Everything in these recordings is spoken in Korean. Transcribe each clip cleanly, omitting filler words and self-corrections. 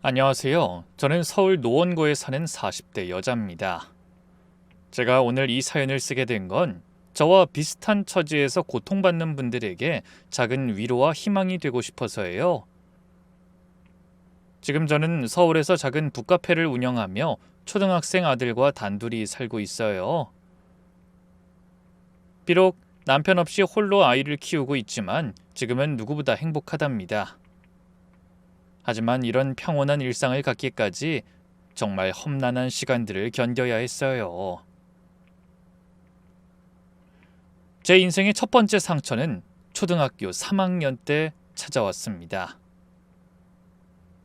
안녕하세요. 저는 서울 노원구에 사는 40대 여자입니다. 제가 오늘 이 사연을 쓰게 된 건 저와 비슷한 처지에서 고통받는 분들에게 작은 위로와 희망이 되고 싶어서예요. 지금 저는 서울에서 작은 북카페를 운영하며 초등학생 아들과 단둘이 살고 있어요. 비록 남편 없이 홀로 아이를 키우고 있지만 지금은 누구보다 행복하답니다. 하지만 이런 평온한 일상을 갖기까지 정말 험난한 시간들을 견뎌야 했어요. 제 인생의 첫 번째 상처는 초등학교 3학년 때 찾아왔습니다.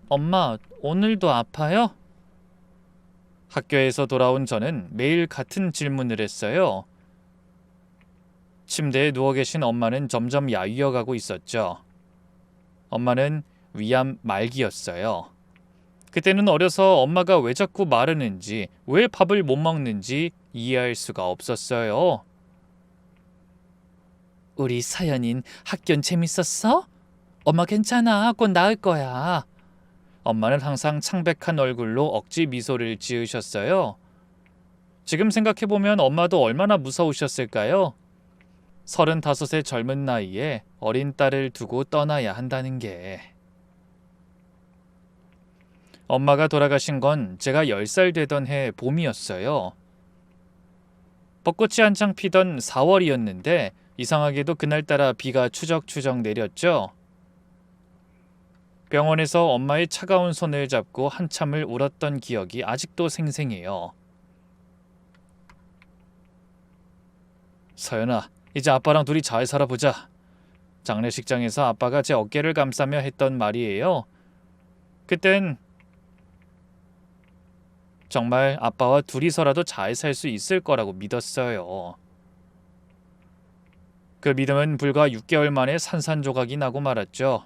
엄마, 오늘도 아파요? 학교에서 돌아온 저는 매일 같은 질문을 했어요. 침대에 누워 계신 엄마는 점점 야위어가고 있었죠. 엄마는 위암 말기였어요. 그때는 어려서 엄마가 왜 자꾸 마르는지, 왜 밥을 못 먹는지 이해할 수가 없었어요. 우리 사연인 학교는 재밌었어? 엄마 괜찮아. 곧 나을 거야. 엄마는 항상 창백한 얼굴로 억지 미소를 지으셨어요. 지금 생각해보면 엄마도 얼마나 무서우셨을까요? 35의 젊은 나이에 어린 딸을 두고 떠나야 한다는 게. 엄마가 돌아가신 건 제가 10살 되던 해 봄이었어요. 벚꽃이 한창 피던 4월이었는데 이상하게도 그날따라 비가 추적추적 내렸죠. 병원에서 엄마의 차가운 손을 잡고 한참을 울었던 기억이 아직도 생생해요. 서연아, 이제 아빠랑 둘이 잘 살아보자. 장례식장에서 아빠가 제 어깨를 감싸며 했던 말이에요. 그땐 정말 아빠와 둘이서라도 잘 살 수 있을 거라고 믿었어요. 그 믿음은 불과 6개월 만에 산산조각이 나고 말았죠.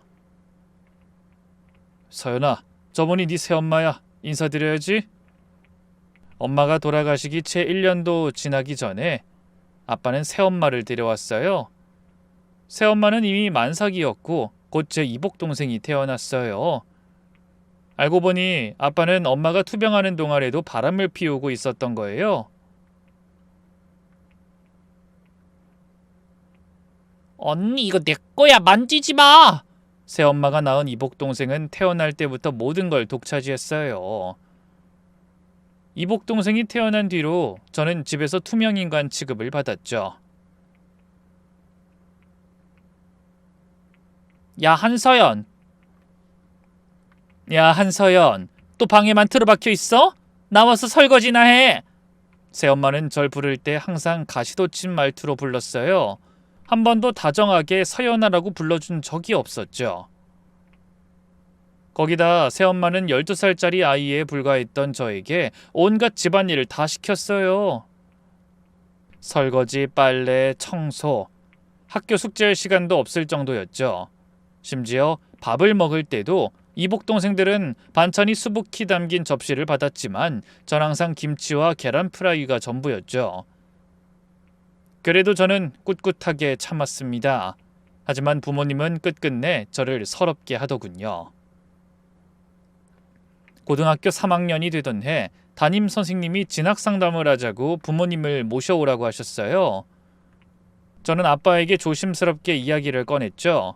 서연아, 저분이 네 새엄마야. 인사드려야지. 엄마가 돌아가시기 채 1년도 지나기 전에 아빠는 새엄마를 데려왔어요. 새엄마는 이미 만삭이었고 곧 제 이복동생이 태어났어요. 알고 보니 아빠는 엄마가 투병하는 동안에도 바람을 피우고 있었던 거예요. 언니, 이거 내 거야. 만지지 마! 새엄마가 낳은 이복동생은 태어날 때부터 모든 걸 독차지했어요. 이복동생이 태어난 뒤로 저는 집에서 투명인간 취급을 받았죠. 야, 한서연. 야, 한서연. 또 방에만 틀어박혀 있어? 나와서 설거지나 해. 새엄마는 절 부를 때 항상 가시돋친 말투로 불렀어요. 한 번도 다정하게 서연아라고 불러준 적이 없었죠. 거기다 새엄마는 12살짜리 아이에 불과했던 저에게 온갖 집안일을 다 시켰어요. 설거지, 빨래, 청소, 학교 숙제할 시간도 없을 정도였죠. 심지어 밥을 먹을 때도 이복동생들은 반찬이 수북히 담긴 접시를 받았지만 전 항상 김치와 계란 프라이가 전부였죠. 그래도 저는 꿋꿋하게 참았습니다. 하지만 부모님은 끝끝내 저를 서럽게 하더군요. 고등학교 3학년이 되던 해 담임 선생님이 진학 상담을 하자고 부모님을 모셔오라고 하셨어요. 저는 아빠에게 조심스럽게 이야기를 꺼냈죠.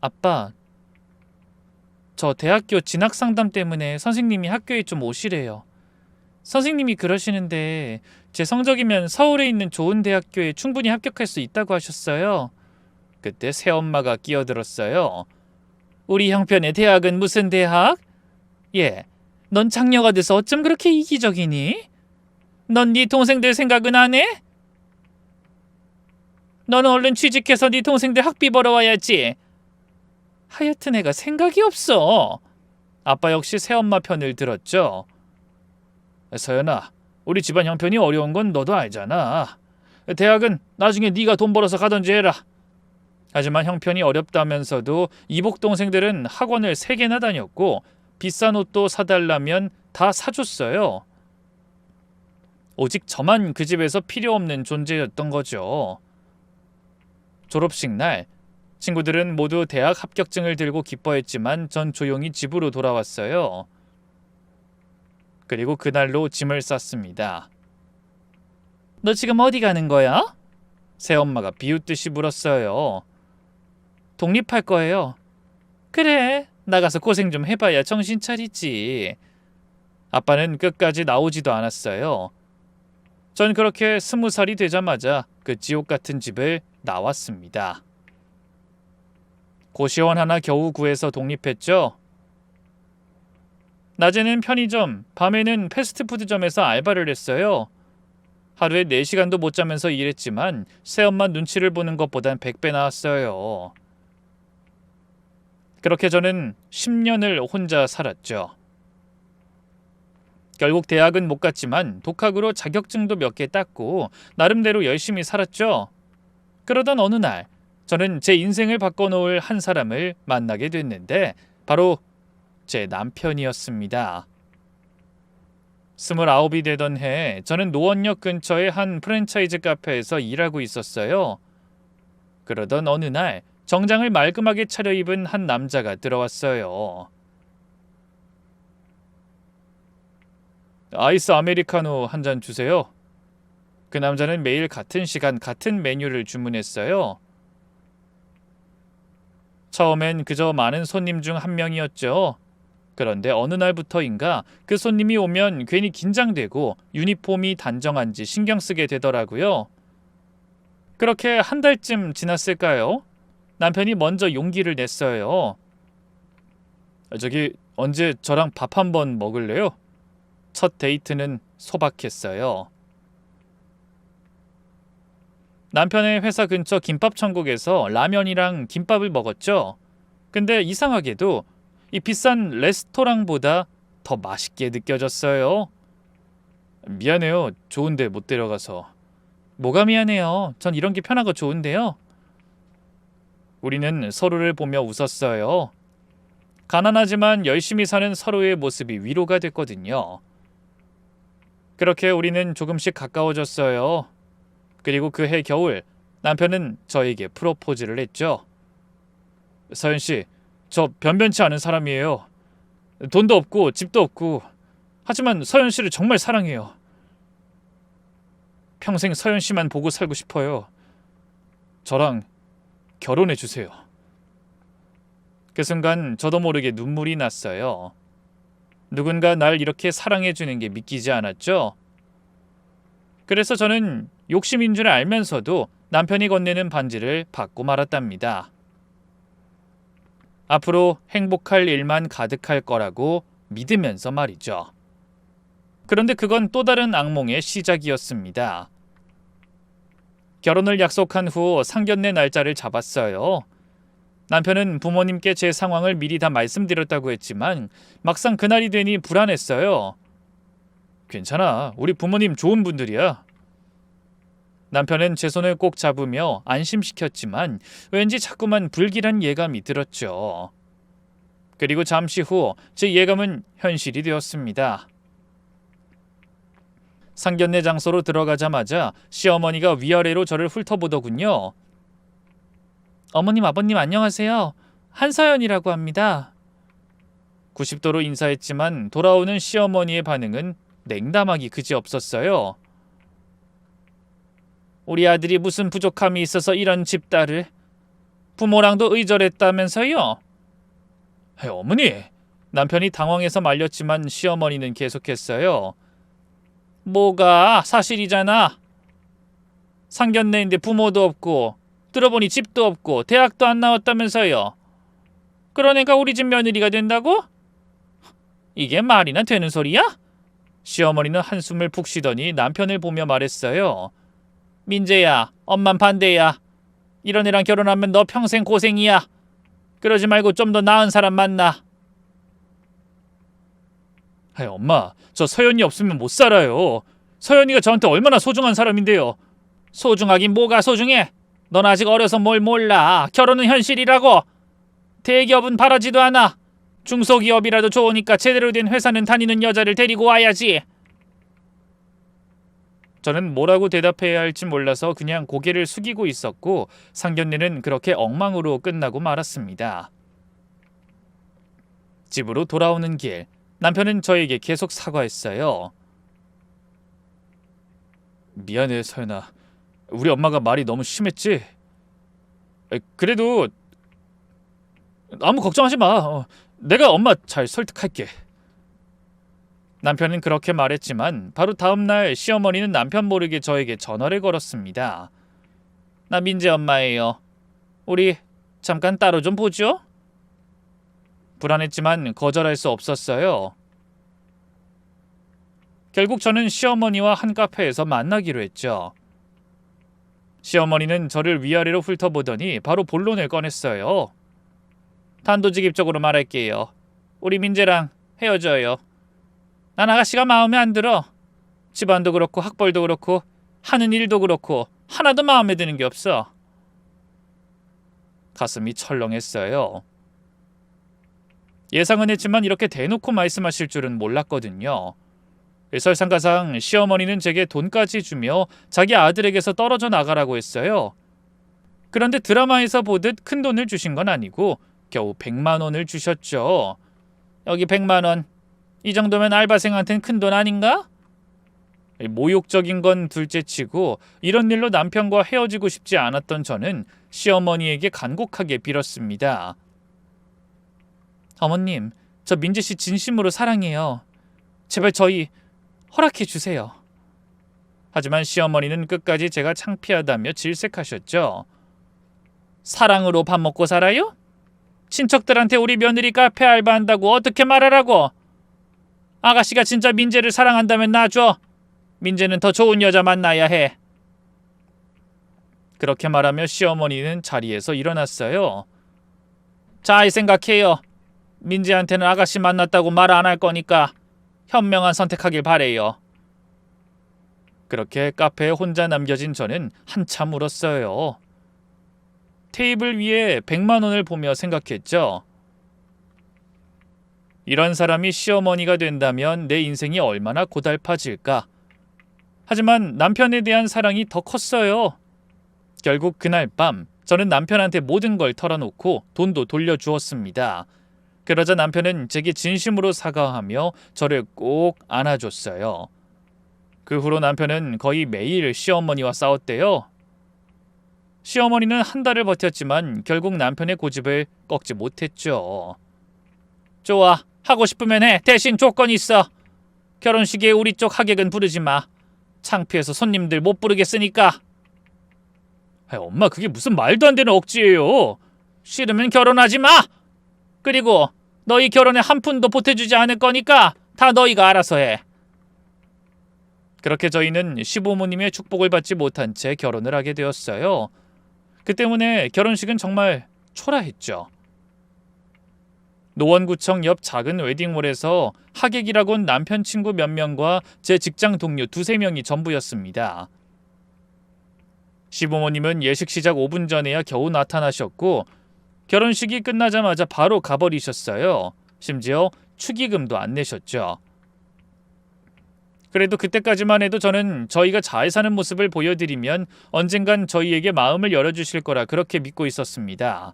아빠, 저 대학교 진학 상담 때문에 선생님이 학교에 좀 오시래요. 선생님이 그러시는데 제 성적이면 서울에 있는 좋은 대학교에 충분히 합격할 수 있다고 하셨어요. 그때 새엄마가 끼어들었어요. 우리 형편의 대학은 무슨 대학? 예, 넌 장녀가 돼서 어쩜 그렇게 이기적이니? 넌 네 동생들 생각은 안 해? 너는 얼른 취직해서 네 동생들 학비 벌어와야지. 하여튼 애가 생각이 없어. 아빠 역시 새엄마 편을 들었죠. 서연아, 우리 집안 형편이 어려운 건 너도 알잖아. 대학은 나중에 네가 돈 벌어서 가든지 해라. 하지만 형편이 어렵다면서도 이복 동생들은 학원을 3개나 다녔고 비싼 옷도 사달라면 다 사줬어요. 오직 저만 그 집에서 필요 없는 존재였던 거죠. 졸업식 날 친구들은 모두 대학 합격증을 들고 기뻐했지만 전 조용히 집으로 돌아왔어요. 그리고 그날로 짐을 쌌습니다. 너 지금 어디 가는 거야? 새엄마가 비웃듯이 물었어요. 독립할 거예요. 그래, 나가서 고생 좀 해봐야 정신 차리지. 아빠는 끝까지 나오지도 않았어요. 전 그렇게 20살이 되자마자 그 지옥 같은 집을 나왔습니다. 고시원 하나 겨우 구해서 독립했죠. 낮에는 편의점, 밤에는 패스트푸드점에서 알바를 했어요. 하루에 4시간도 못 자면서 일했지만 새엄마 눈치를 보는 것보단 100배 나았어요. 그렇게 저는 10년을 혼자 살았죠. 결국 대학은 못 갔지만 독학으로 자격증도 몇 개 땄고 나름대로 열심히 살았죠. 그러던 어느 날 저는 제 인생을 바꿔놓을 한 사람을 만나게 됐는데 바로 제 남편이었습니다. 29이 되던 해 저는 노원역 근처의 한 프랜차이즈 카페에서 일하고 있었어요. 그러던 어느 날 정장을 말끔하게 차려입은 한 남자가 들어왔어요. 아이스 아메리카노 한 잔 주세요. 그 남자는 매일 같은 시간 같은 메뉴를 주문했어요. 처음엔 그저 많은 손님 중 한 명이었죠. 그런데 어느 날부터인가 그 손님이 오면 괜히 긴장되고 유니폼이 단정한지 신경 쓰게 되더라고요. 그렇게 한 달쯤 지났을까요? 남편이 먼저 용기를 냈어요. 저기 언제 저랑 밥 한번 먹을래요? 첫 데이트는 소박했어요. 남편의 회사 근처 김밥 천국에서 라면이랑 김밥을 먹었죠. 근데 이상하게도 이 비싼 레스토랑보다 더 맛있게 느껴졌어요. 미안해요. 좋은데 못 데려가서. 뭐가 미안해요. 전 이런 게 편하고 좋은데요. 우리는 서로를 보며 웃었어요. 가난하지만 열심히 사는 서로의 모습이 위로가 됐거든요. 그렇게 우리는 조금씩 가까워졌어요. 그리고 그 해 겨울 남편은 저에게 프로포즈를 했죠. 서연 씨, 저 변변치 않은 사람이에요. 돈도 없고 집도 없고 하지만 서연 씨를 정말 사랑해요. 평생 서연 씨만 보고 살고 싶어요. 저랑 결혼해 주세요. 그 순간 저도 모르게 눈물이 났어요. 누군가 날 이렇게 사랑해 주는 게 믿기지 않았죠. 그래서 저는 욕심인 줄 알면서도 남편이 건네는 반지를 받고 말았답니다. 앞으로 행복할 일만 가득할 거라고 믿으면서 말이죠. 그런데 그건 또 다른 악몽의 시작이었습니다. 결혼을 약속한 후 상견례 날짜를 잡았어요. 남편은 부모님께 제 상황을 미리 다 말씀드렸다고 했지만 막상 그날이 되니 불안했어요. 괜찮아. 우리 부모님 좋은 분들이야. 남편은 제 손을 꼭 잡으며 안심시켰지만 왠지 자꾸만 불길한 예감이 들었죠. 그리고 잠시 후 제 예감은 현실이 되었습니다. 상견례 장소로 들어가자마자 시어머니가 위아래로 저를 훑어보더군요. 어머님, 아버님 안녕하세요. 한서연이라고 합니다. 90도로 인사했지만 돌아오는 시어머니의 반응은 냉담하기 그지없었어요. 우리 아들이 무슨 부족함이 있어서 이런 집딸을 부모랑도 의절했다면서요? 어머니! 남편이 당황해서 말렸지만 시어머니는 계속했어요. 뭐가 사실이잖아. 상견례인데 부모도 없고 들어보니 집도 없고 대학도 안 나왔다면서요. 그런 애가 우리 집 며느리가 된다고? 이게 말이나 되는 소리야? 시어머니는 한숨을 푹 쉬더니 남편을 보며 말했어요. 민재야, 엄만 반대야. 이런 애랑 결혼하면 너 평생 고생이야. 그러지 말고 좀 더 나은 사람 만나. 엄마, 저 서연이 없으면 못 살아요. 서연이가 저한테 얼마나 소중한 사람인데요. 소중하긴 뭐가 소중해. 넌 아직 어려서 뭘 몰라. 결혼은 현실이라고. 대기업은 바라지도 않아. 중소기업이라도 좋으니까 제대로 된 회사는 다니는 여자를 데리고 와야지. 저는 뭐라고 대답해야 할지 몰라서 그냥 고개를 숙이고 있었고 상견례는 그렇게 엉망으로 끝나고 말았습니다. 집으로 돌아오는 길, 남편은 저에게 계속 사과했어요. 미안해, 서연아. 우리 엄마가 말이 너무 심했지? 그래도 아무 걱정하지 마. 내가 엄마 잘 설득할게. 남편은 그렇게 말했지만 바로 다음날 시어머니는 남편 모르게 저에게 전화를 걸었습니다. 나 민재 엄마예요. 우리 잠깐 따로 좀 보죠? 불안했지만 거절할 수 없었어요. 결국 저는 시어머니와 한 카페에서 만나기로 했죠. 시어머니는 저를 위아래로 훑어보더니 바로 본론을 꺼냈어요. 단도직입적으로 말할게요. 우리 민재랑 헤어져요. 난 아가씨가 마음에 안 들어. 집안도 그렇고 학벌도 그렇고 하는 일도 그렇고 하나도 마음에 드는 게 없어. 가슴이 철렁했어요. 예상은 했지만 이렇게 대놓고 말씀하실 줄은 몰랐거든요. 설상가상 시어머니는 제게 돈까지 주며 자기 아들에게서 떨어져 나가라고 했어요. 그런데 드라마에서 보듯 큰 돈을 주신 건 아니고 겨우 100만 원을 주셨죠. 여기 100만 원. 이 정도면 알바생한텐 큰 돈 아닌가? 모욕적인 건 둘째치고 이런 일로 남편과 헤어지고 싶지 않았던 저는 시어머니에게 간곡하게 빌었습니다. 어머님, 저 민재씨 진심으로 사랑해요. 제발 저희 허락해 주세요. 하지만 시어머니는 끝까지 제가 창피하다며 질색하셨죠. 사랑으로 밥 먹고 살아요? 친척들한테 우리 며느리 카페 알바한다고 어떻게 말하라고? 아가씨가 진짜 민재를 사랑한다면 놔줘. 민재는 더 좋은 여자 만나야 해. 그렇게 말하며 시어머니는 자리에서 일어났어요. 잘 생각해요. 민재한테는 아가씨 만났다고 말 안 할 거니까 현명한 선택하길 바래요. 그렇게 카페에 혼자 남겨진 저는 한참 울었어요. 테이블 위에 100만 원을 보며 생각했죠. 이런 사람이 시어머니가 된다면 내 인생이 얼마나 고달파질까. 하지만 남편에 대한 사랑이 더 컸어요. 결국 그날 밤 저는 남편한테 모든 걸 털어놓고 돈도 돌려주었습니다. 그러자 남편은 제게 진심으로 사과하며 저를 꼭 안아줬어요. 그 후로 남편은 거의 매일 시어머니와 싸웠대요. 시어머니는 한 달을 버텼지만 결국 남편의 고집을 꺾지 못했죠. 좋아, 하고 싶으면 해. 대신 조건이 있어. 결혼식에 우리 쪽 하객은 부르지 마. 창피해서 손님들 못 부르겠으니까. 엄마, 그게 무슨 말도 안 되는 억지예요. 싫으면 결혼하지 마. 그리고 너희 결혼에 한 푼도 보태주지 않을 거니까 다 너희가 알아서 해. 그렇게 저희는 시부모님의 축복을 받지 못한 채 결혼을 하게 되었어요. 그 때문에 결혼식은 정말 초라했죠. 노원구청 옆 작은 웨딩홀에서 하객이라곤 남편 친구 몇 명과 제 직장 동료 2~3명이 전부였습니다. 시부모님은 예식 시작 5분 전에야 겨우 나타나셨고 결혼식이 끝나자마자 바로 가버리셨어요. 심지어 축의금도 안 내셨죠. 그래도 그때까지만 해도 저는 저희가 잘 사는 모습을 보여드리면 언젠간 저희에게 마음을 열어주실 거라 그렇게 믿고 있었습니다.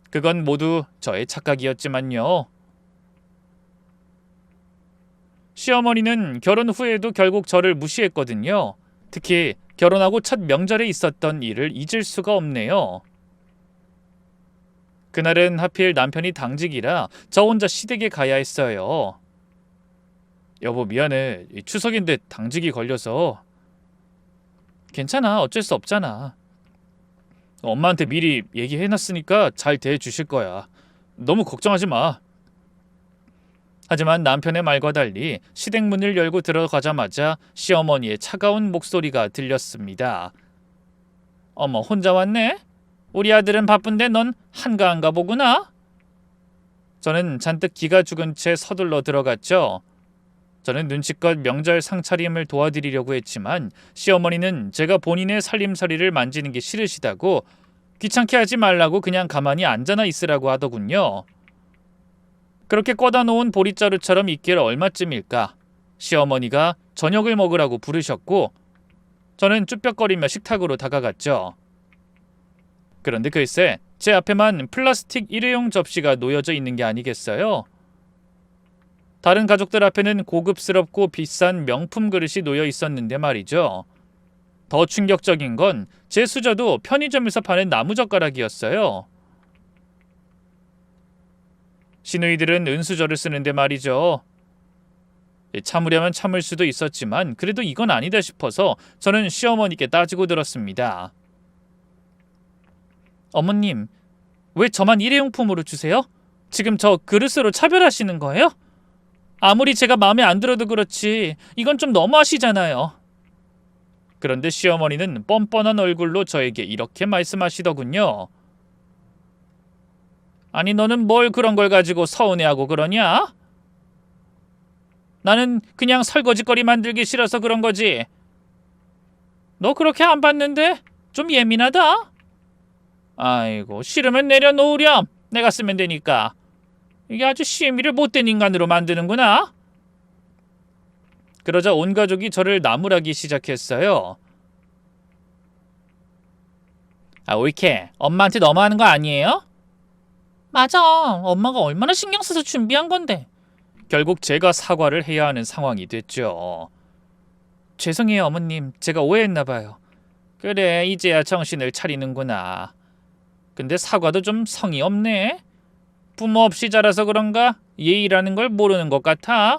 그건 모두 저의 착각이었지만요. 시어머니는 결혼 후에도 결국 저를 무시했거든요. 특히 결혼하고 첫 명절에 있었던 일을 잊을 수가 없네요. 그날은 하필 남편이 당직이라 저 혼자 시댁에 가야 했어요. 여보, 미안해. 추석인데 당직이 걸려서. 괜찮아. 어쩔 수 없잖아. 엄마한테 미리 얘기해놨으니까 잘 대해주실 거야. 너무 걱정하지 마. 하지만 남편의 말과 달리 시댁 문을 열고 들어가자마자 시어머니의 차가운 목소리가 들렸습니다. 어머, 혼자 왔네? 우리 아들은 바쁜데 넌 한가한가 보구나? 저는 잔뜩 기가 죽은 채 서둘러 들어갔죠. 저는 눈치껏 명절 상차림을 도와드리려고 했지만 시어머니는 제가 본인의 살림살이를 만지는 게 싫으시다고 귀찮게 하지 말라고 그냥 가만히 앉아나 있으라고 하더군요. 그렇게 꽂아 놓은 보릿자루처럼 있길 얼마쯤일까? 시어머니가 저녁을 먹으라고 부르셨고 저는 쭈뼛거리며 식탁으로 다가갔죠. 그런데 글쎄 제 앞에만 플라스틱 일회용 접시가 놓여져 있는 게 아니겠어요? 다른 가족들 앞에는 고급스럽고 비싼 명품 그릇이 놓여 있었는데 말이죠. 더 충격적인 건 제 수저도 편의점에서 파는 나무젓가락이었어요. 시누이들은 은수저를 쓰는데 말이죠. 참으려면 참을 수도 있었지만 그래도 이건 아니다 싶어서 저는 시어머니께 따지고 들었습니다. 어머님, 왜 저만 일회용품으로 주세요? 지금 저 그릇으로 차별하시는 거예요? 아무리 제가 마음에 안 들어도 그렇지 이건 좀 너무하시잖아요. 그런데 시어머니는 뻔뻔한 얼굴로 저에게 이렇게 말씀하시더군요. 아니 너는 뭘 그런 걸 가지고 서운해하고 그러냐? 나는 그냥 설거지거리 만들기 싫어서 그런 거지. 너 그렇게 안 봤는데 좀 예민하다. 아이고 싫으면 내려놓으렴. 내가 쓰면 되니까. 이게 아주 시애미를 못된 인간으로 만드는구나. 그러자 온 가족이 저를 나무라기 시작했어요. 옳게 엄마한테 너무하는 거 아니에요? 맞아. 엄마가 얼마나 신경 써서 준비한 건데. 결국 제가 사과를 해야 하는 상황이 됐죠. 죄송해요 어머님. 제가 오해했나 봐요. 그래 이제야 정신을 차리는구나. 근데 사과도 좀 성의 없네. 부모 없이 자라서 그런가 예의라는 걸 모르는 것 같아.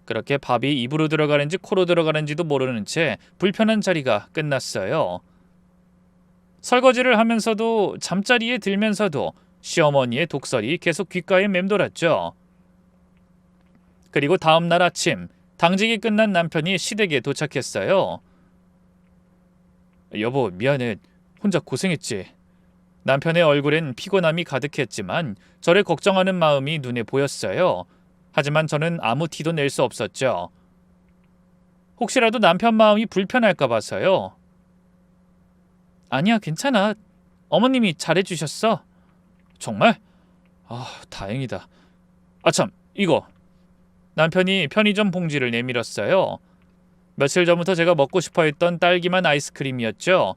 그렇게 밥이 입으로 들어가는지 코로 들어가는지도 모르는 채 불편한 자리가 끝났어요. 설거지를 하면서도 잠자리에 들면서도 시어머니의 독설이 계속 귓가에 맴돌았죠. 그리고 다음 날 아침 당직이 끝난 남편이 시댁에 도착했어요. 여보 미안해. 혼자 고생했지. 남편의 얼굴엔 피곤함이 가득했지만 저를 걱정하는 마음이 눈에 보였어요. 하지만 저는 아무 티도 낼 수 없었죠. 혹시라도 남편 마음이 불편할까 봐서요. 아니야 괜찮아. 어머님이 잘해주셨어. 정말? 다행이다. 아참 이거. 남편이 편의점 봉지를 내밀었어요. 며칠 전부터 제가 먹고 싶어 했던 딸기맛 아이스크림이었죠.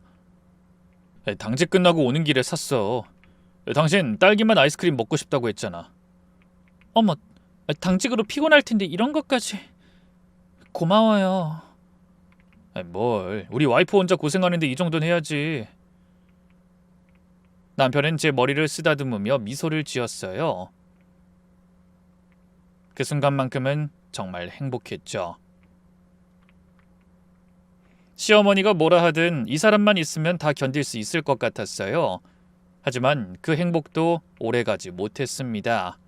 당직 끝나고 오는 길에 샀어. 당신 딸기맛 아이스크림 먹고 싶다고 했잖아. 어머, 당직으로 피곤할 텐데 이런 것까지. 고마워요. 뭘, 우리 와이프 혼자 고생하는데 이 정도는 해야지. 남편은 제 머리를 쓰다듬으며 미소를 지었어요. 그 순간만큼은 정말 행복했죠. 시어머니가 뭐라 하든 이 사람만 있으면 다 견딜 수 있을 것 같았어요. 하지만 그 행복도 오래가지 못했습니다.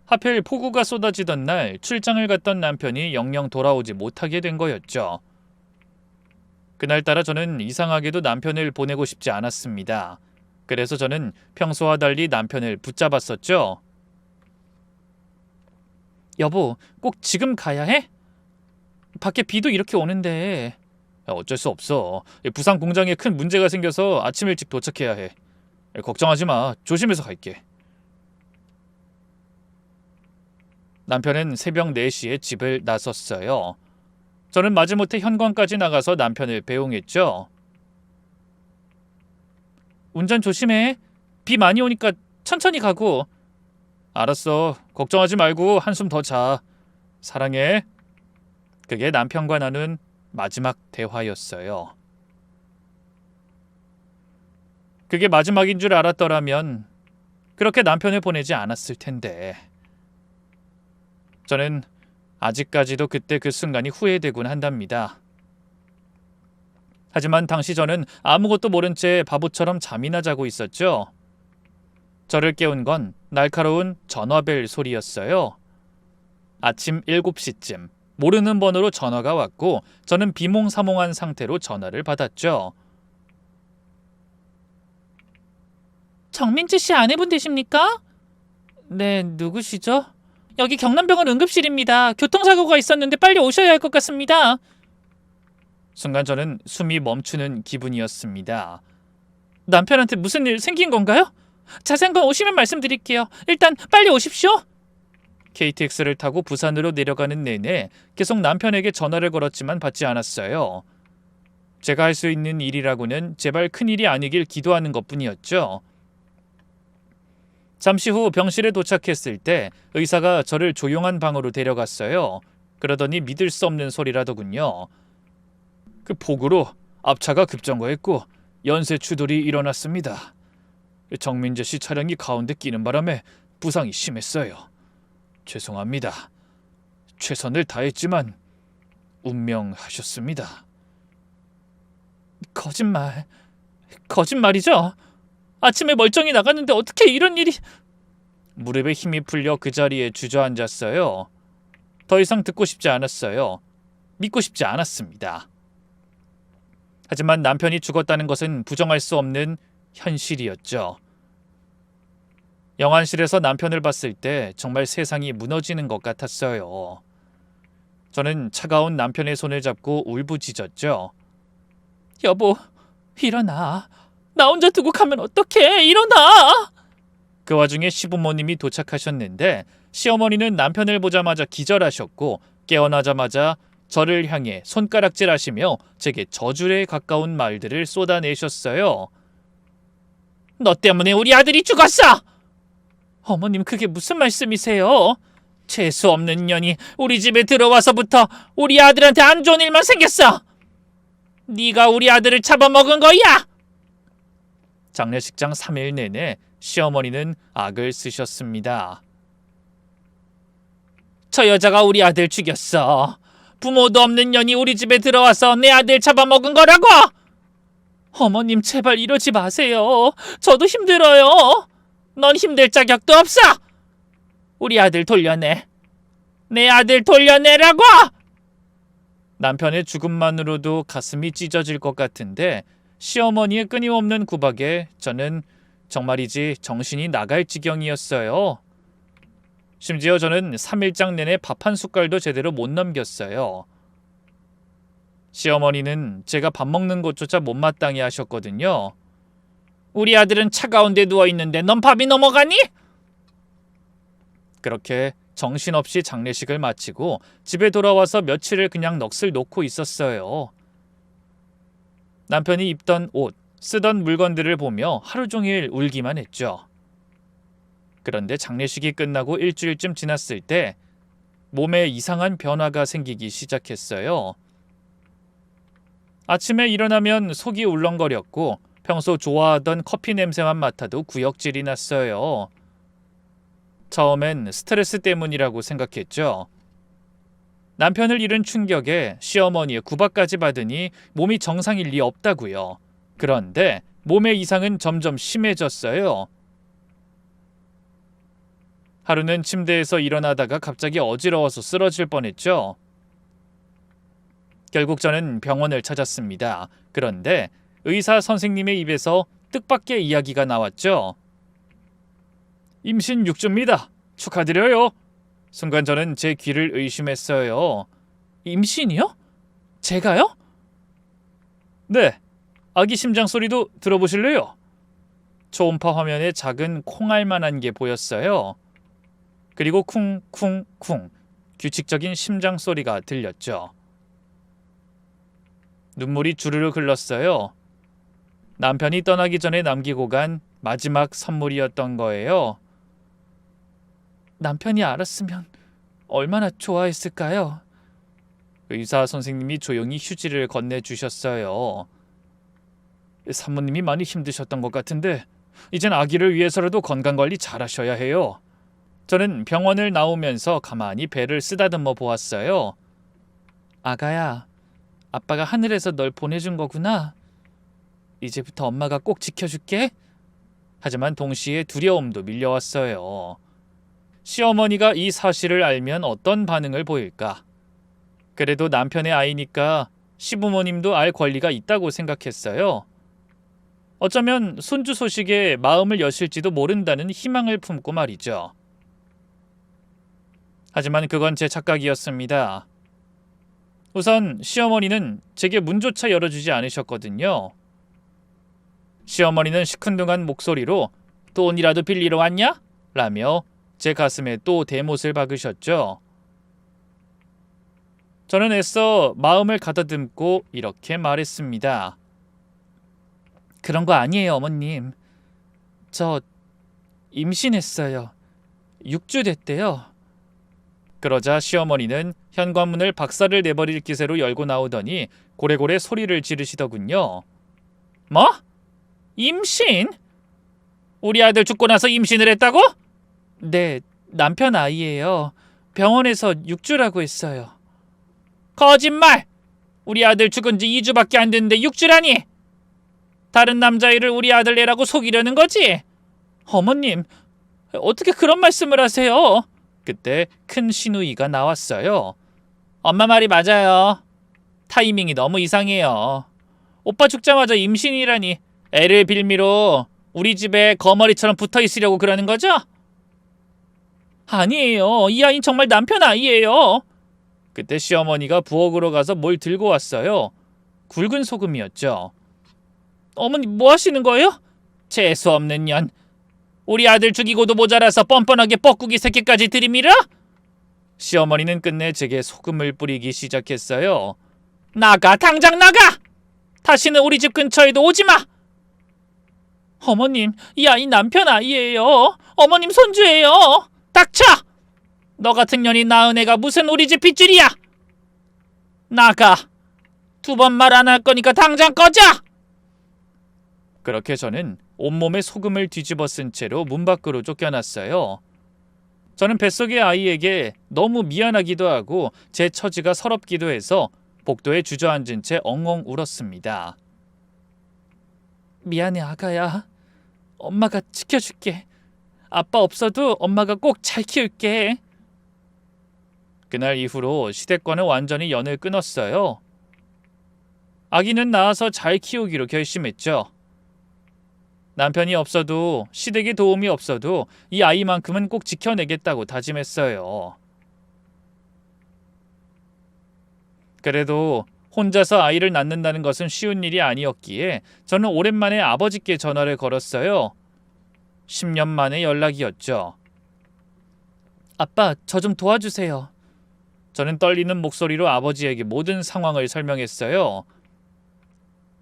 하필 폭우가 쏟아지던 날 출장을 갔던 남편이 영영 돌아오지 못하게 된 거였죠. 그날따라 저는 이상하게도 남편을 보내고 싶지 않았습니다. 그래서 저는 평소와 달리 남편을 붙잡았었죠. 여보, 꼭 지금 가야 해? 밖에 비도 이렇게 오는데. 어쩔 수 없어. 부산 공장에 큰 문제가 생겨서 아침 일찍 도착해야 해. 걱정하지 마. 조심해서 갈게. 남편은 새벽 4시에 집을 나섰어요. 저는 마지못해 현관까지 나가서 남편을 배웅했죠. 운전 조심해. 비 많이 오니까 천천히 가고. 알았어. 걱정하지 말고 한숨 더 자. 사랑해. 그게 남편과 나눈 마지막 대화였어요. 그게 마지막인 줄 알았더라면 그렇게 남편을 보내지 않았을 텐데. 저는 아직까지도 그때 그 순간이 후회되곤 한답니다. 하지만 당시 저는 아무것도 모른 채 바보처럼 잠이나 자고 있었죠. 저를 깨운 건 날카로운 전화벨 소리였어요. 아침 7시쯤 모르는 번호로 전화가 왔고 저는 비몽사몽한 상태로 전화를 받았죠. 정민지 씨 아내분 되십니까? 네, 누구시죠? 여기 경남병원 응급실입니다. 교통사고가 있었는데 빨리 오셔야 할 것 같습니다. 순간 저는 숨이 멈추는 기분이었습니다. 남편한테 무슨 일 생긴 건가요? 자세한 건 오시면 말씀드릴게요. 일단 빨리 오십시오. KTX를 타고 부산으로 내려가는 내내 계속 남편에게 전화를 걸었지만 받지 않았어요. 제가 할 수 있는 일이라고는 제발 큰일이 아니길 기도하는 것뿐이었죠. 잠시 후 병실에 도착했을 때 의사가 저를 조용한 방으로 데려갔어요. 그러더니 믿을 수 없는 소리라더군요. 그 폭우로 앞차가 급정거했고 연쇄 추돌이 일어났습니다. 정민재 씨 차량이 가운데 끼는 바람에 부상이 심했어요. 죄송합니다. 최선을 다했지만 운명하셨습니다. 거짓말이죠? 아침에 멀쩡히 나갔는데 어떻게 이런 일이... 무릎에 힘이 풀려 그 자리에 주저앉았어요. 더 이상 듣고 싶지 않았어요. 믿고 싶지 않았습니다. 하지만 남편이 죽었다는 것은 부정할 수 없는 현실이었죠. 영안실에서 남편을 봤을 때 정말 세상이 무너지는 것 같았어요. 저는 차가운 남편의 손을 잡고 울부짖었죠. 여보, 일어나. 나 혼자 두고 가면 어떡해. 일어나. 그 와중에 시부모님이 도착하셨는데 시어머니는 남편을 보자마자 기절하셨고 깨어나자마자 저를 향해 손가락질하시며 제게 저주에 가까운 말들을 쏟아내셨어요. 너 때문에 우리 아들이 죽었어! 어머님, 그게 무슨 말씀이세요? 재수 없는 년이 우리 집에 들어와서부터 우리 아들한테 안 좋은 일만 생겼어! 네가 우리 아들을 잡아먹은 거야! 장례식장 3일 내내 시어머니는 악을 쓰셨습니다. 저 여자가 우리 아들 죽였어. 부모도 없는 년이 우리 집에 들어와서 내 아들 잡아먹은 거라고! 어머님, 제발 이러지 마세요. 저도 힘들어요. 넌 힘들 자격도 없어! 우리 아들 돌려내. 내 아들 돌려내라고! 남편의 죽음만으로도 가슴이 찢어질 것 같은데 시어머니의 끊임없는 구박에 저는 정말이지 정신이 나갈 지경이었어요. 심지어 저는 3일장 내내 밥 한 숟갈도 제대로 못 넘겼어요. 시어머니는 제가 밥 먹는 것조차 못마땅해 하셨거든요. 우리 아들은 차가운데 누워있는데 넌 밥이 넘어가니? 그렇게 정신없이 장례식을 마치고 집에 돌아와서 며칠을 그냥 넋을 놓고 있었어요. 남편이 입던 옷, 쓰던 물건들을 보며 하루 종일 울기만 했죠. 그런데 장례식이 끝나고 일주일쯤 지났을 때 몸에 이상한 변화가 생기기 시작했어요. 아침에 일어나면 속이 울렁거렸고 평소 좋아하던 커피 냄새만 맡아도 구역질이 났어요. 처음엔 스트레스 때문이라고 생각했죠. 남편을 잃은 충격에 시어머니의 구박까지 받으니 몸이 정상일 리 없다고요. 그런데 몸의 이상은 점점 심해졌어요. 하루는 침대에서 일어나다가 갑자기 어지러워서 쓰러질 뻔했죠. 결국 저는 병원을 찾았습니다. 그런데 의사 선생님의 입에서 뜻밖의 이야기가 나왔죠. 임신 6주입니다. 축하드려요. 순간 저는 제 귀를 의심했어요. 임신이요? 제가요? 네. 아기 심장 소리도 들어보실래요? 초음파 화면에 작은 콩알만한 게 보였어요. 그리고 쿵쿵쿵 규칙적인 심장 소리가 들렸죠. 눈물이 주르륵 흘렀어요. 남편이 떠나기 전에 남기고 간 마지막 선물이었던 거예요. 남편이 알았으면 얼마나 좋아했을까요? 의사 선생님이 조용히 휴지를 건네주셨어요. 산모님이 많이 힘드셨던 것 같은데 이젠 아기를 위해서라도 건강관리 잘하셔야 해요. 저는 병원을 나오면서 가만히 배를 쓰다듬어 보았어요. 아가야, 아빠가 하늘에서 널 보내준 거구나. 이제부터 엄마가 꼭 지켜줄게. 하지만 동시에 두려움도 밀려왔어요. 시어머니가 이 사실을 알면 어떤 반응을 보일까? 그래도 남편의 아이니까 시부모님도 알 권리가 있다고 생각했어요. 어쩌면 손주 소식에 마음을 여실지도 모른다는 희망을 품고 말이죠. 하지만 그건 제 착각이었습니다. 우선 시어머니는 제게 문조차 열어주지 않으셨거든요. 시어머니는 시큰둥한 목소리로 돈이라도 빌리러 왔냐? 라며 제 가슴에 또 대못을 박으셨죠. 저는 애써 마음을 가다듬고 이렇게 말했습니다. 그런 거 아니에요, 어머님. 저 임신했어요. 6주 됐대요. 그러자 시어머니는 현관문을 박살을 내버릴 기세로 열고 나오더니 고래고래 소리를 지르시더군요. 뭐? 임신? 우리 아들 죽고 나서 임신을 했다고? 네, 남편 아이예요. 병원에서 6주라고 했어요. 거짓말! 우리 아들 죽은 지 2주밖에 안 됐는데 6주라니! 다른 남자애를 우리 아들 애라고 속이려는 거지? 어머님, 어떻게 그런 말씀을 하세요? 그때 큰 시누이가 나왔어요. 엄마 말이 맞아요. 타이밍이 너무 이상해요. 오빠 죽자마자 임신이라니. 애를 빌미로 우리 집에 거머리처럼 붙어 있으려고 그러는 거죠? 아니에요. 이 아이는 정말 남편 아이예요. 그때 시어머니가 부엌으로 가서 뭘 들고 왔어요. 굵은 소금이었죠. 어머니 뭐 하시는 거예요? 재수 없는 년. 우리 아들 죽이고도 모자라서 뻔뻔하게 뻐꾸기 새끼까지 들이밀어? 시어머니는 끝내 제게 소금을 뿌리기 시작했어요. 나가! 당장 나가! 다시는 우리 집 근처에도 오지 마! 어머님, 이 아이 남편 아이예요. 어머님 손주예요. 닥쳐! 너 같은 년이 낳은 애가 무슨 우리 집 핏줄이야! 나가! 2번 말 안 할 거니까 당장 꺼져! 그렇게 저는 온몸에 소금을 뒤집어 쓴 채로 문 밖으로 쫓겨났어요. 저는 뱃속의 아이에게 너무 미안하기도 하고 제 처지가 서럽기도 해서 복도에 주저앉은 채 엉엉 울었습니다. 미안해 아가야. 엄마가 지켜줄게. 아빠 없어도 엄마가 꼭 잘 키울게. 그날 이후로 시댁과는 완전히 연을 끊었어요. 아기는 낳아서 잘 키우기로 결심했죠. 남편이 없어도 시댁의 도움이 없어도 이 아이만큼은 꼭 지켜내겠다고 다짐했어요. 그래도 혼자서 아이를 낳는다는 것은 쉬운 일이 아니었기에 저는 오랜만에 아버지께 전화를 걸었어요. 10년 만의 연락이었죠. 아빠, 저 좀 도와주세요. 저는 떨리는 목소리로 아버지에게 모든 상황을 설명했어요.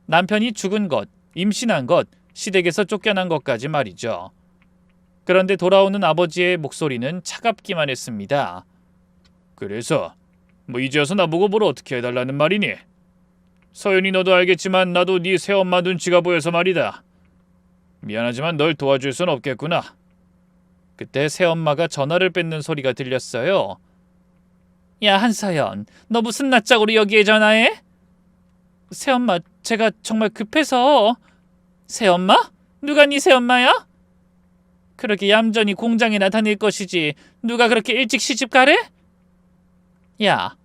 남편이 죽은 것, 임신한 것, 시댁에서 쫓겨난 것까지 말이죠. 그런데 돌아오는 아버지의 목소리는 차갑기만 했습니다. 그래서 뭐 이제 와서 나보고 뭘 어떻게 해달라는 말이니? 서연이 너도 알겠지만 나도 네 새엄마 눈치가 보여서 말이다. 미안하지만 널 도와줄 순 없겠구나. 그때 새엄마가 전화를 뺏는 소리가 들렸어요. 야 한서연, 너 무슨 낯짝으로 여기에 전화해? 새엄마, 제가 정말 급해서. 새엄마? 누가 네 새엄마야? 그렇게 얌전히 공장이나 다닐 것이지 누가 그렇게 일찍 시집가래? 야,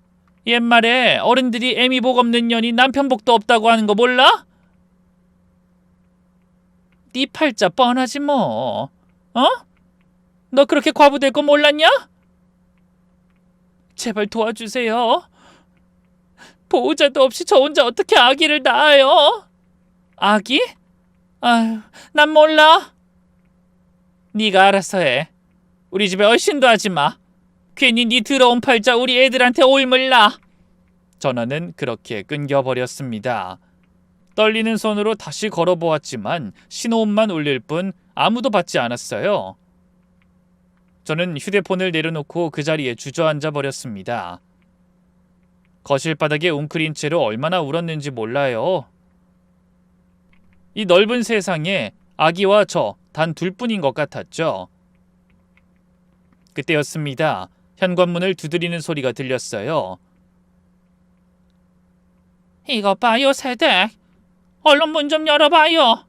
옛말에 어른들이 애미 복 없는 년이 남편 복도 없다고 하는 거 몰라? 네 팔자 뻔하지 뭐. 어? 너 그렇게 과부될 거 몰랐냐? 제발 도와주세요. 보호자도 없이 저 혼자 어떻게 아기를 낳아요? 아기? 아휴, 난 몰라. 네가 알아서 해. 우리 집에 얼씬도 하지 마. 괜히 네 더러운 팔자 우리 애들한테 올물나. 전화는 그렇게 끊겨버렸습니다. 떨리는 손으로 다시 걸어보았지만 신호음만 울릴 뿐 아무도 받지 않았어요. 저는 휴대폰을 내려놓고 그 자리에 주저앉아 버렸습니다. 거실 바닥에 웅크린 채로 얼마나 울었는지 몰라요. 이 넓은 세상에 아기와 저 단 둘뿐인 것 같았죠. 그때였습니다. 현관문을 두드리는 소리가 들렸어요. 이거 봐요, 새댁. 얼른 문 좀 열어봐요.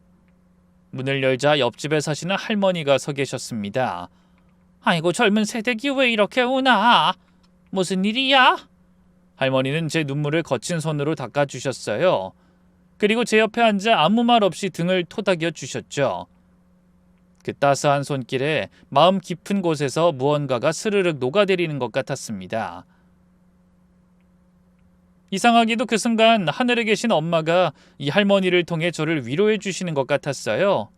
문을 열자 옆집에 사시는 할머니가 서 계셨습니다. 아이고 젊은 새댁이 왜 이렇게 우나? 무슨 일이야? 할머니는 제 눈물을 거친 손으로 닦아주셨어요. 그리고 제 옆에 앉아 아무 말 없이 등을 토닥여 주셨죠. 그 따스한 손길에 마음 깊은 곳에서 무언가가 스르륵 녹아내리는 것 같았습니다. 이상하게도 그 순간 하늘에 계신 엄마가 이 할머니를 통해 저를 위로해 주시는 것 같았어요.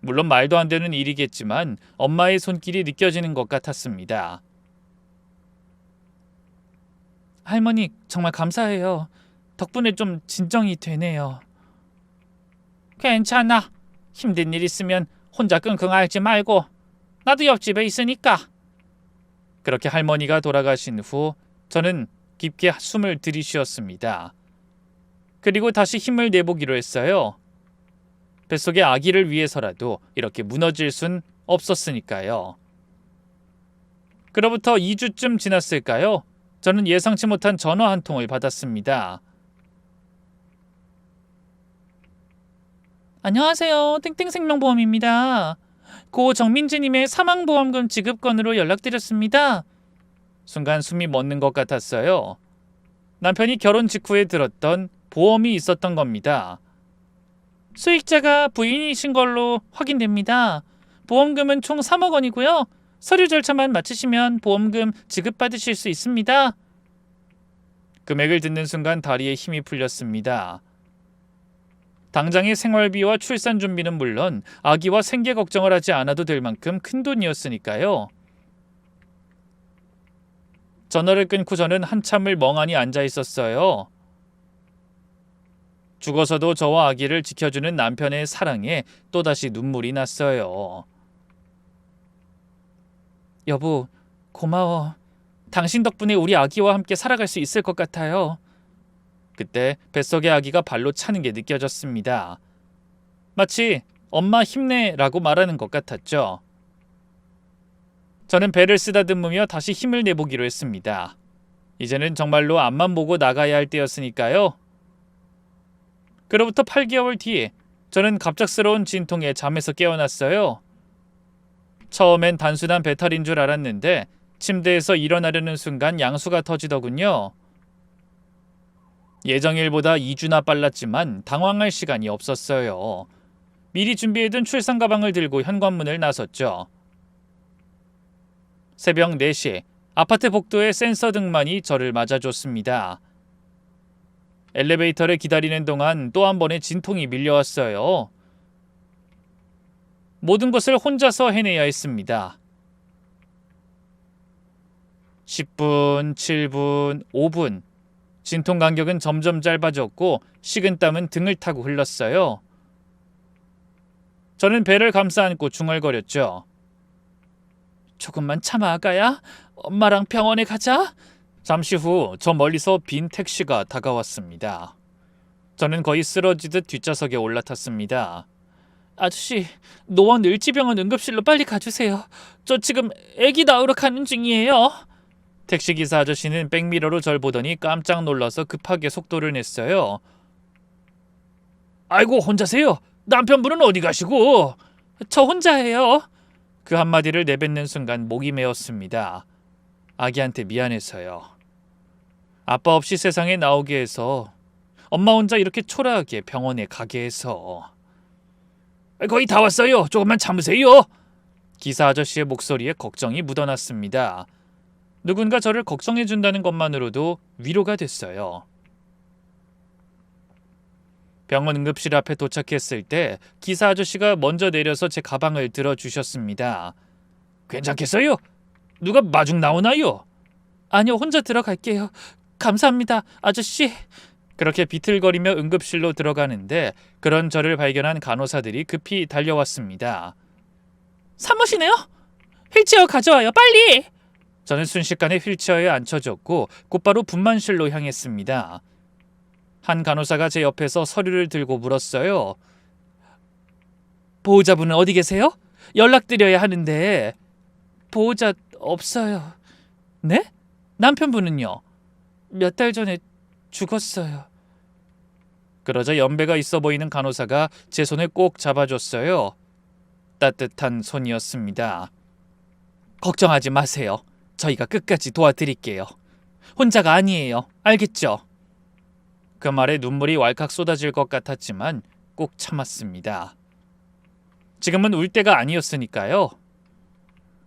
물론 말도 안 되는 일이겠지만 엄마의 손길이 느껴지는 것 같았습니다. 할머니, 정말 감사해요. 덕분에 좀 진정이 되네요. 괜찮아. 힘든 일 있으면 혼자 끙끙 앓지 말고 나도 옆집에 있으니까. 그렇게 할머니가 돌아가신 후 저는 깊게 숨을 들이쉬었습니다. 그리고 다시 힘을 내보기로 했어요. 뱃속의 아기를 위해서라도 이렇게 무너질 순 없었으니까요. 그로부터 2주쯤 지났을까요? 저는 예상치 못한 전화 한 통을 받았습니다. 안녕하세요. 땡땡생명보험입니다. 고 정민지님의 사망보험금 지급건으로 연락드렸습니다. 순간 숨이 멎는 것 같았어요. 남편이 결혼 직후에 들었던 보험이 있었던 겁니다. 수익자가 부인이신 걸로 확인됩니다. 보험금은 총 3억 원이고요. 서류 절차만 마치시면 보험금 지급받으실 수 있습니다. 금액을 듣는 순간 다리에 힘이 풀렸습니다. 당장의 생활비와 출산 준비는 물론 아기와 생계 걱정을 하지 않아도 될 만큼 큰 돈이었으니까요. 전화를 끊고 저는 한참을 멍하니 앉아 있었어요. 죽어서도 저와 아기를 지켜주는 남편의 사랑에 또다시 눈물이 났어요. 여보, 고마워. 당신 덕분에 우리 아기와 함께 살아갈 수 있을 것 같아요. 그때 뱃속의 아기가 발로 차는 게 느껴졌습니다. 마치 엄마 힘내라고 말하는 것 같았죠. 저는 배를 쓰다듬으며 다시 힘을 내보기로 했습니다. 이제는 정말로 앞만 보고 나가야 할 때였으니까요. 그로부터 8개월 뒤에 저는 갑작스러운 진통에 잠에서 깨어났어요. 처음엔 단순한 배탈인 줄 알았는데 침대에서 일어나려는 순간 양수가 터지더군요. 예정일보다 2주나 빨랐지만 당황할 시간이 없었어요. 미리 준비해둔 출산 가방을 들고 현관문을 나섰죠. 새벽 4시 아파트 복도의 센서 등만이 저를 맞아줬습니다. 엘리베이터를 기다리는 동안 또 한 번의 진통이 밀려왔어요. 모든 것을 혼자서 해내야 했습니다. 10분, 7분, 5분. 진통 간격은 점점 짧아졌고 식은땀은 등을 타고 흘렀어요. 저는 배를 감싸 안고 중얼거렸죠. 조금만 참아, 아가야. 엄마랑 병원에 가자. 잠시 후 저 멀리서 빈 택시가 다가왔습니다. 저는 거의 쓰러지듯 뒷좌석에 올라탔습니다. 아저씨, 노원 을지병원 응급실로 빨리 가주세요. 저 지금 아기 낳으러 가는 중이에요. 택시기사 아저씨는 백미러로 절 보더니 깜짝 놀라서 급하게 속도를 냈어요. 아이고, 혼자세요? 남편분은 어디 가시고? 저 혼자예요. 그 한마디를 내뱉는 순간 목이 메었습니다. 아기한테 미안해서요. 아빠 없이 세상에 나오게 해서, 엄마 혼자 이렇게 초라하게 병원에 가게 해서. 거의 다 왔어요. 조금만 참으세요. 기사 아저씨의 목소리에 걱정이 묻어났습니다. 누군가 저를 걱정해준다는 것만으로도 위로가 됐어요. 병원 응급실 앞에 도착했을 때 기사 아저씨가 먼저 내려서 제 가방을 들어주셨습니다. 괜찮겠어요? 누가 마중 나오나요? 아니요, 혼자 들어갈게요. 감사합니다, 아저씨. 그렇게 비틀거리며 응급실로 들어가는데 그런 저를 발견한 간호사들이 급히 달려왔습니다. 사무시네요? 휠체어 가져와요, 빨리! 저는 순식간에 휠체어에 앉혀졌고 곧바로 분만실로 향했습니다. 한 간호사가 제 옆에서 서류를 들고 물었어요. 보호자분은 어디 계세요? 연락드려야 하는데. 보호자 없어요. 네? 남편분은요? 몇 달 전에 죽었어요. 그러자 연배가 있어 보이는 간호사가 제 손을 꼭 잡아줬어요. 따뜻한 손이었습니다. 걱정하지 마세요. 저희가 끝까지 도와드릴게요. 혼자가 아니에요. 알겠죠? 그 말에 눈물이 왈칵 쏟아질 것 같았지만 꼭 참았습니다. 지금은 울 때가 아니었으니까요.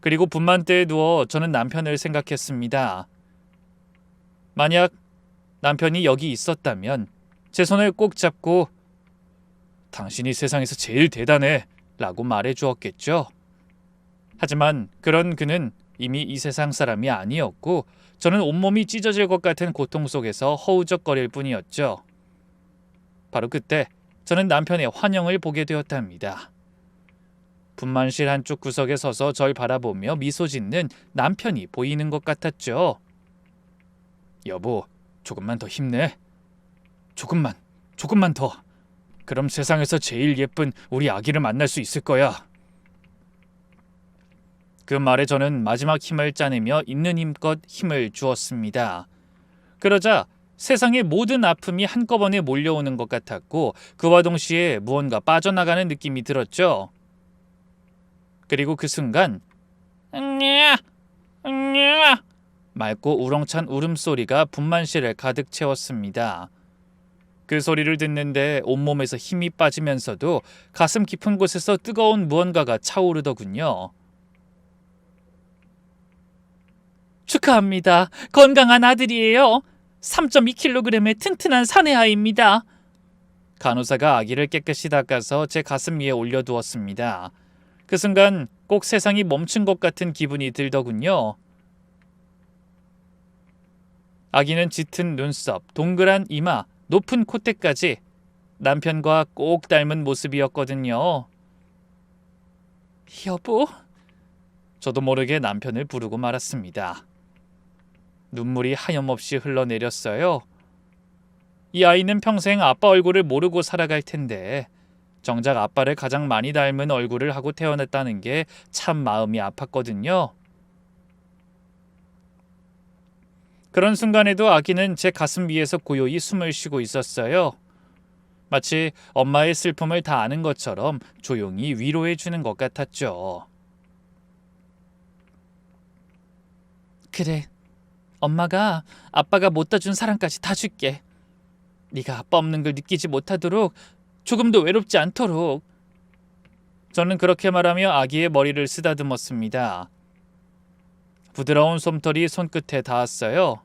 그리고 분만대에 누워 저는 남편을 생각했습니다. 만약 남편이 여기 있었다면 제 손을 꼭 잡고 당신이 세상에서 제일 대단해 라고 말해 주었겠죠. 하지만 그런 그는 이미 이 세상 사람이 아니었고 저는 온몸이 찢어질 것 같은 고통 속에서 허우적거릴 뿐이었죠. 바로 그때 저는 남편의 환영을 보게 되었답니다. 분만실 한쪽 구석에 서서 절 바라보며 미소 짓는 남편이 보이는 것 같았죠. 여보, 조금만 더 힘내. 조금만 더. 그럼 세상에서 제일 예쁜 우리 아기를 만날 수 있을 거야. 그 말에 저는 마지막 힘을 짜내며 있는 힘껏 힘을 주었습니다. 그러자 세상의 모든 아픔이 한꺼번에 몰려오는 것 같았고 그와 동시에 무언가 빠져나가는 느낌이 들었죠. 그리고 그 순간 응냐 응냐 맑고 우렁찬 울음소리가 분만실을 가득 채웠습니다. 그 소리를 듣는데 온몸에서 힘이 빠지면서도 가슴 깊은 곳에서 뜨거운 무언가가 차오르더군요. 축하합니다. 건강한 아들이에요. 3.2kg의 튼튼한 사내아이입니다. 간호사가 아기를 깨끗이 닦아서 제 가슴 위에 올려두었습니다. 그 순간 꼭 세상이 멈춘 것 같은 기분이 들더군요. 아기는 짙은 눈썹, 동그란 이마, 높은 콧대까지 남편과 꼭 닮은 모습이었거든요. 여보? 저도 모르게 남편을 부르고 말았습니다. 눈물이 하염없이 흘러내렸어요. 이 아이는 평생 아빠 얼굴을 모르고 살아갈 텐데 정작 아빠를 가장 많이 닮은 얼굴을 하고 태어났다는 게 참 마음이 아팠거든요. 그런 순간에도 아기는 제 가슴 위에서 고요히 숨을 쉬고 있었어요. 마치 엄마의 슬픔을 다 아는 것처럼 조용히 위로해 주는 것 같았죠. 그래, 엄마가 아빠가 못 다 준 사랑까지 다 줄게. 네가 아빠 없는 걸 느끼지 못하도록, 조금도 외롭지 않도록. 저는 그렇게 말하며 아기의 머리를 쓰다듬었습니다. 부드러운 솜털이 손끝에 닿았어요.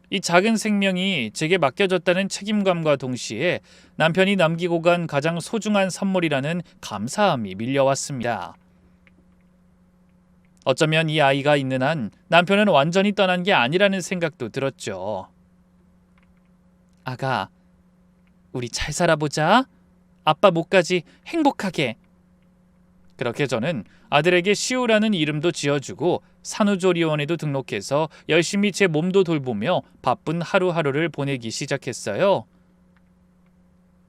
이 작은 생명이 제게 맡겨졌다는 책임감과 동시에 남편이 남기고 간 가장 소중한 선물이라는 감사함이 밀려왔습니다. 어쩌면 이 아이가 있는 한 남편은 완전히 떠난 게 아니라는 생각도 들었죠. 아가, 우리 잘 살아보자. 아빠 목까지 행복하게. 그렇게 저는 아들에게 시우라는 이름도 지어주고 산후조리원에도 등록해서 열심히 제 몸도 돌보며 바쁜 하루하루를 보내기 시작했어요.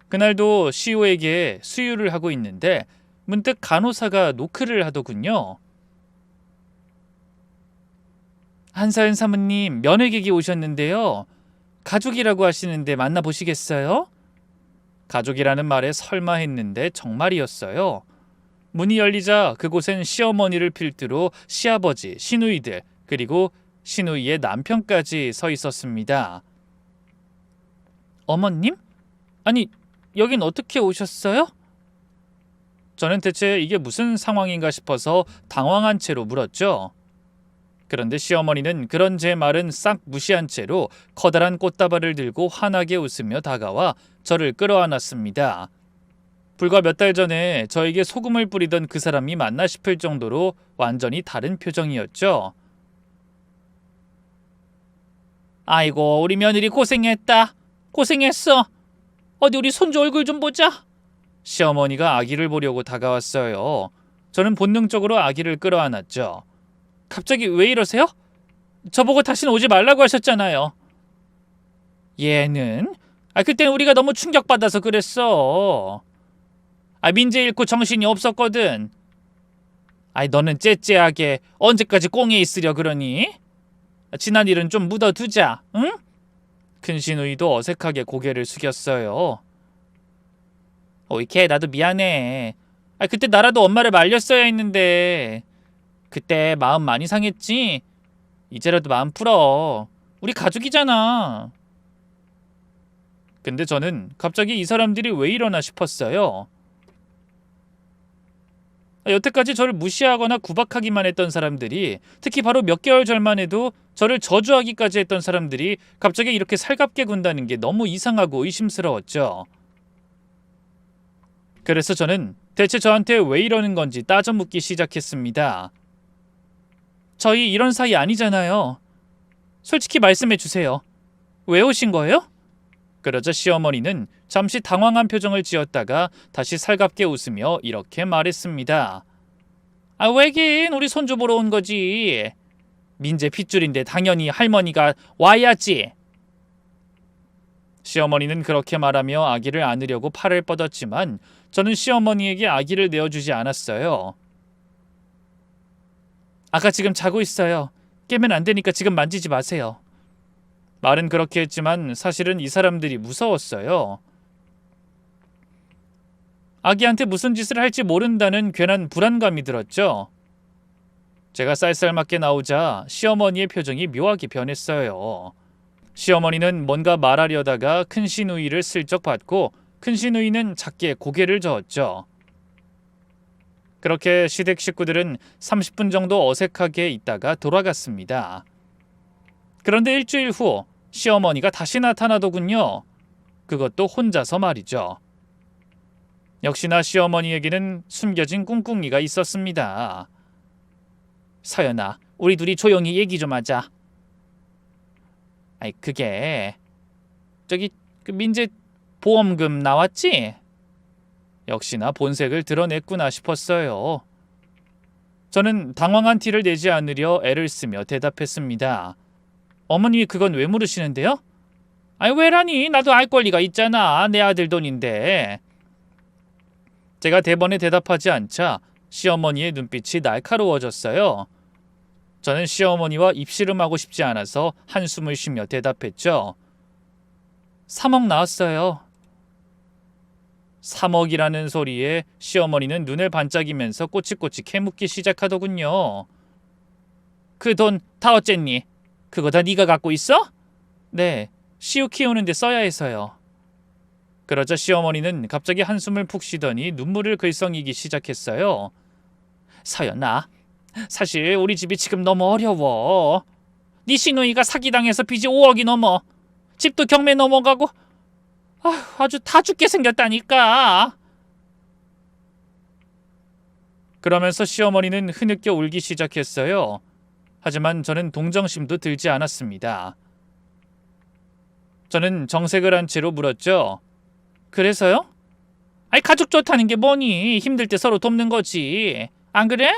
그날도 시우에게 수유를 하고 있는데 문득 간호사가 노크를 하더군요. 한사연 사모님, 면회객이 오셨는데요. 가족이라고 하시는데 만나보시겠어요? 가족이라는 말에 설마 했는데 정말이었어요. 문이 열리자 그곳엔 시어머니를 필두로 시아버지, 시누이들, 그리고 시누이의 남편까지 서 있었습니다. 어머님? 아니, 여긴 어떻게 오셨어요? 저는 대체 이게 무슨 상황인가 싶어서 당황한 채로 물었죠. 그런데 시어머니는 그런 제 말은 싹 무시한 채로 커다란 꽃다발을 들고 환하게 웃으며 다가와 저를 끌어안았습니다. 불과 몇 달 전에 저에게 소금을 뿌리던 그 사람이 맞나 싶을 정도로 완전히 다른 표정이었죠. 아이고, 우리 며느리 고생했다. 고생했어. 어디 우리 손주 얼굴 좀 보자. 시어머니가 아기를 보려고 다가왔어요. 저는 본능적으로 아기를 끌어안았죠. 갑자기 왜 이러세요? 저보고 다시는 오지 말라고 하셨잖아요. 얘는? 그땐 우리가 너무 충격받아서 그랬어. 민재 잃고 정신이 없었거든. 너는 째째하게 언제까지 꽁에 있으려 그러니? 지난 일은 좀 묻어두자, 응? 큰 시누이도 어색하게 고개를 숙였어요. 걔 나도 미안해. 그때 나라도 엄마를 말렸어야 했는데. 그때 마음 많이 상했지? 이제라도 마음 풀어. 우리 가족이잖아. 근데 저는 갑자기 이 사람들이 왜 이러나 싶었어요. 여태까지 저를 무시하거나 구박하기만 했던 사람들이, 특히 바로 몇 개월 전만 해도 저를 저주하기까지 했던 사람들이 갑자기 이렇게 살갑게 군다는 게 너무 이상하고 의심스러웠죠. 그래서 저는 대체 저한테 왜 이러는 건지 따져 묻기 시작했습니다. 저희 이런 사이 아니잖아요. 솔직히 말씀해 주세요. 왜 오신 거예요? 그러자 시어머니는 잠시 당황한 표정을 지었다가 다시 살갑게 웃으며 이렇게 말했습니다. 아, 왜긴 우리 손주 보러 온 거지. 민재 핏줄인데 당연히 할머니가 와야지. 시어머니는 그렇게 말하며 아기를 안으려고 팔을 뻗었지만 저는 시어머니에게 아기를 내어주지 않았어요. 아가 지금 자고 있어요. 깨면 안 되니까 지금 만지지 마세요. 말은 그렇게 했지만 사실은 이 사람들이 무서웠어요. 아기한테 무슨 짓을 할지 모른다는 괜한 불안감이 들었죠. 제가 쌀쌀맞게 나오자 시어머니의 표정이 묘하게 변했어요. 시어머니는 뭔가 말하려다가 큰 시누이를 슬쩍 봤고 큰 시누이는 작게 고개를 저었죠. 그렇게 시댁 식구들은 30분 정도 어색하게 있다가 돌아갔습니다. 그런데 일주일 후 시어머니가 다시 나타나더군요. 그것도 혼자서 말이죠. 역시나 시어머니에게는 숨겨진 꿍꿍이가 있었습니다. 서연아, 우리 둘이 조용히 얘기 좀 하자. 아이, 그게 저기 그 민재 보험금 나왔지? 역시나 본색을 드러냈구나 싶었어요. 저는 당황한 티를 내지 않으려 애를 쓰며 대답했습니다. 어머니 그건 왜 물으시는데요? 아니 왜라니? 나도 알 권리가 있잖아. 내 아들 돈인데. 제가 대번에 대답하지 않자 시어머니의 눈빛이 날카로워졌어요. 저는 시어머니와 입씨름하고 싶지 않아서 한숨을 쉬며 대답했죠. 3억 나왔어요. 3억이라는 소리에 시어머니는 눈을 반짝이면서 꼬치꼬치 캐묻기 시작하더군요. 그 돈 다 어쨌니? 그거 다 네가 갖고 있어? 네, 시우 키우는데 써야 해서요. 그러자 시어머니는 갑자기 한숨을 푹 쉬더니 눈물을 글썽이기 시작했어요. 서연아, 사실 우리 집이 지금 너무 어려워. 네 시누이가 사기당해서 빚이 5억이 넘어. 집도 경매 넘어가고 아주 다 죽게 생겼다니까. 그러면서 시어머니는 흐느껴 울기 시작했어요. 하지만 저는 동정심도 들지 않았습니다. 저는 정색을 한 채로 물었죠. 그래서요? 아니 가족 좋다는 게 뭐니? 힘들 때 서로 돕는 거지. 안 그래?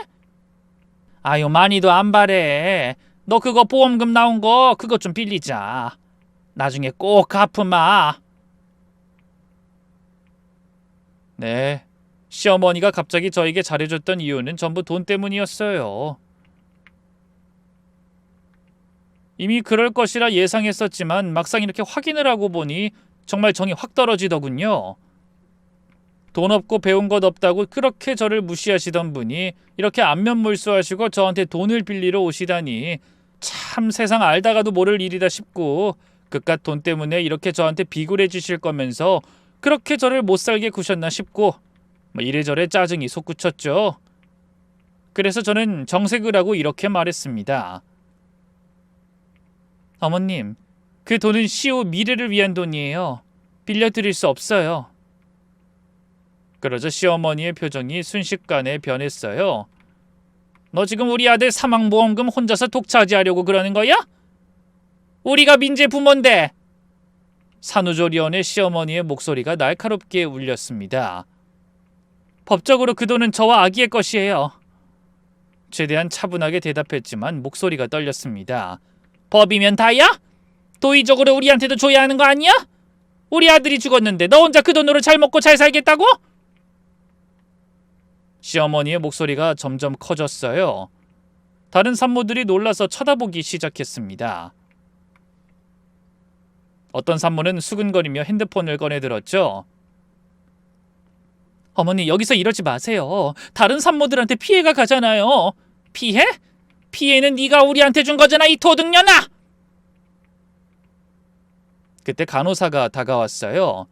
아유 많이도 안 바래. 너 그거 보험금 나온 거 그거 좀 빌리자. 나중에 꼭 갚으마. 네, 시어머니가 갑자기 저에게 잘해줬던 이유는 전부 돈 때문이었어요. 이미 그럴 것이라 예상했었지만 막상 이렇게 확인을 하고 보니 정말 정이 확 떨어지더군요. 돈 없고 배운 것 없다고 그렇게 저를 무시하시던 분이 이렇게 안면물수하시고 저한테 돈을 빌리러 오시다니 참 세상 알다가도 모를 일이다 싶고 그깟 돈 때문에 이렇게 저한테 비굴해지실 거면서 그렇게 저를 못살게 구셨나 싶고 이래저래 짜증이 솟구쳤죠. 그래서 저는 정색을 하고 이렇게 말했습니다. 어머님, 그 돈은 시우 미래를 위한 돈이에요. 빌려드릴 수 없어요. 그러자 시어머니의 표정이 순식간에 변했어요. 너 지금 우리 아들 사망보험금 혼자서 독차지하려고 그러는 거야? 우리가 민재 부모인데. 산후조리원의 시어머니의 목소리가 날카롭게 울렸습니다. 법적으로 그 돈은 저와 아기의 것이에요. 최대한 차분하게 대답했지만 목소리가 떨렸습니다. 법이면 다야? 도의적으로 우리한테도 줘야 하는 거 아니야? 우리 아들이 죽었는데 너 혼자 그 돈으로 잘 먹고 잘 살겠다고? 시어머니의 목소리가 점점 커졌어요. 다른 산모들이 놀라서 쳐다보기 시작했습니다. 어떤 산모는 수근거리며 핸드폰을 꺼내들었죠. 어머니 여기서 이러지 마세요. 다른 산모들한테 피해가 가잖아요. 피해? 피해는 네가 우리한테 준 거잖아 이 도둑년아! 그때 간호사가 다가왔어요.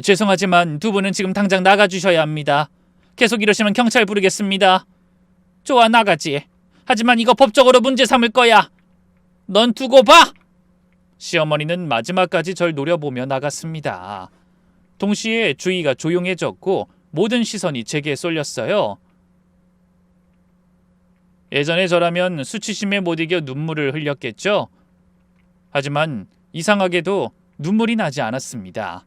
죄송하지만 두 분은 지금 당장 나가주셔야 합니다. 계속 이러시면 경찰 부르겠습니다. 좋아 나가지. 하지만 이거 법적으로 문제 삼을 거야. 넌 두고 봐! 시어머니는 마지막까지 절 노려보며 나갔습니다. 동시에 주위가 조용해졌고 모든 시선이 제게 쏠렸어요. 예전에 저라면 수치심에 못 이겨 눈물을 흘렸겠죠. 하지만 이상하게도 눈물이 나지 않았습니다.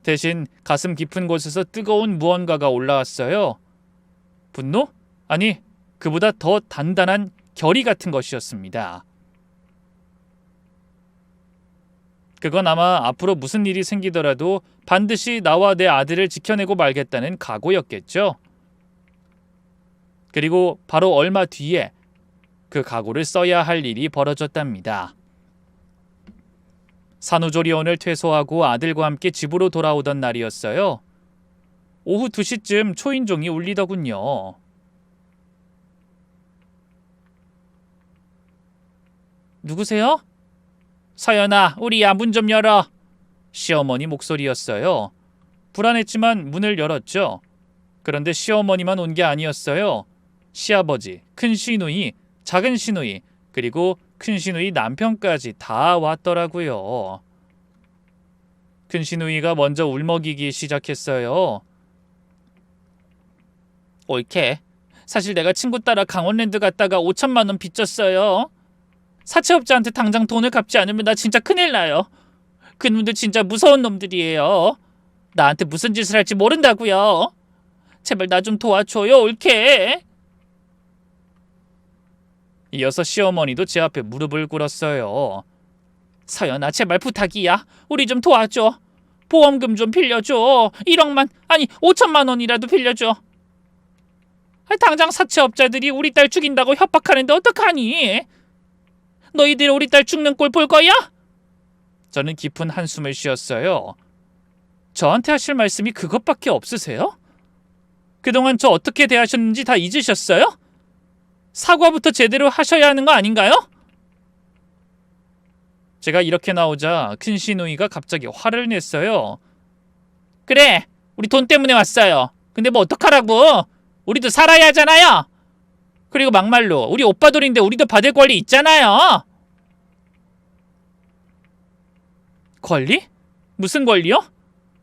대신 가슴 깊은 곳에서 뜨거운 무언가가 올라왔어요. 분노? 아니, 그보다 더 단단한 결의 같은 것이었습니다. 그건 아마 앞으로 무슨 일이 생기더라도 반드시 나와 내 아들을 지켜내고 말겠다는 각오였겠죠. 그리고 바로 얼마 뒤에 그 각오를 써야 할 일이 벌어졌답니다. 산후조리원을 퇴소하고 아들과 함께 집으로 돌아오던 날이었어요. 오후 2시쯤 초인종이 울리더군요. 누구세요? 서연아, 우리야, 문 좀 열어. 시어머니 목소리였어요. 불안했지만 문을 열었죠. 그런데 시어머니만 온 게 아니었어요. 시아버지, 큰 시누이, 작은 시누이, 그리고 큰 시누이 남편까지 다 왔더라고요. 큰 시누이가 먼저 울먹이기 시작했어요. 옳게. 사실 내가 친구 따라 강원랜드 갔다가 5천만 원 빚졌어요. 사채업자한테 당장 돈을 갚지 않으면 나 진짜 큰일 나요. 그놈들 진짜 무서운 놈들이에요. 나한테 무슨 짓을 할지 모른다고요. 제발 나 좀 도와줘요, 옳게. 이어서 시어머니도 제 앞에 무릎을 꿇었어요. 서연아, 제발 부탁이야. 우리 좀 도와줘. 보험금 좀 빌려줘. 1억만, 아니 5천만 원이라도 빌려줘. 당장 사채업자들이 우리 딸 죽인다고 협박하는데 어떡하니? 너희들 우리 딸 죽는 꼴 볼 거야? 저는 깊은 한숨을 쉬었어요. 저한테 하실 말씀이 그것밖에 없으세요? 그동안 저 어떻게 대하셨는지 다 잊으셨어요? 사과부터 제대로 하셔야 하는 거 아닌가요? 제가 이렇게 나오자 큰 시누이가 갑자기 화를 냈어요. 그래, 우리 돈 때문에 왔어요. 근데 뭐 어떡하라고? 우리도 살아야 하잖아요. 그리고 막말로 우리 오빠들인데 우리도 받을 권리 있잖아요. 권리? 무슨 권리요?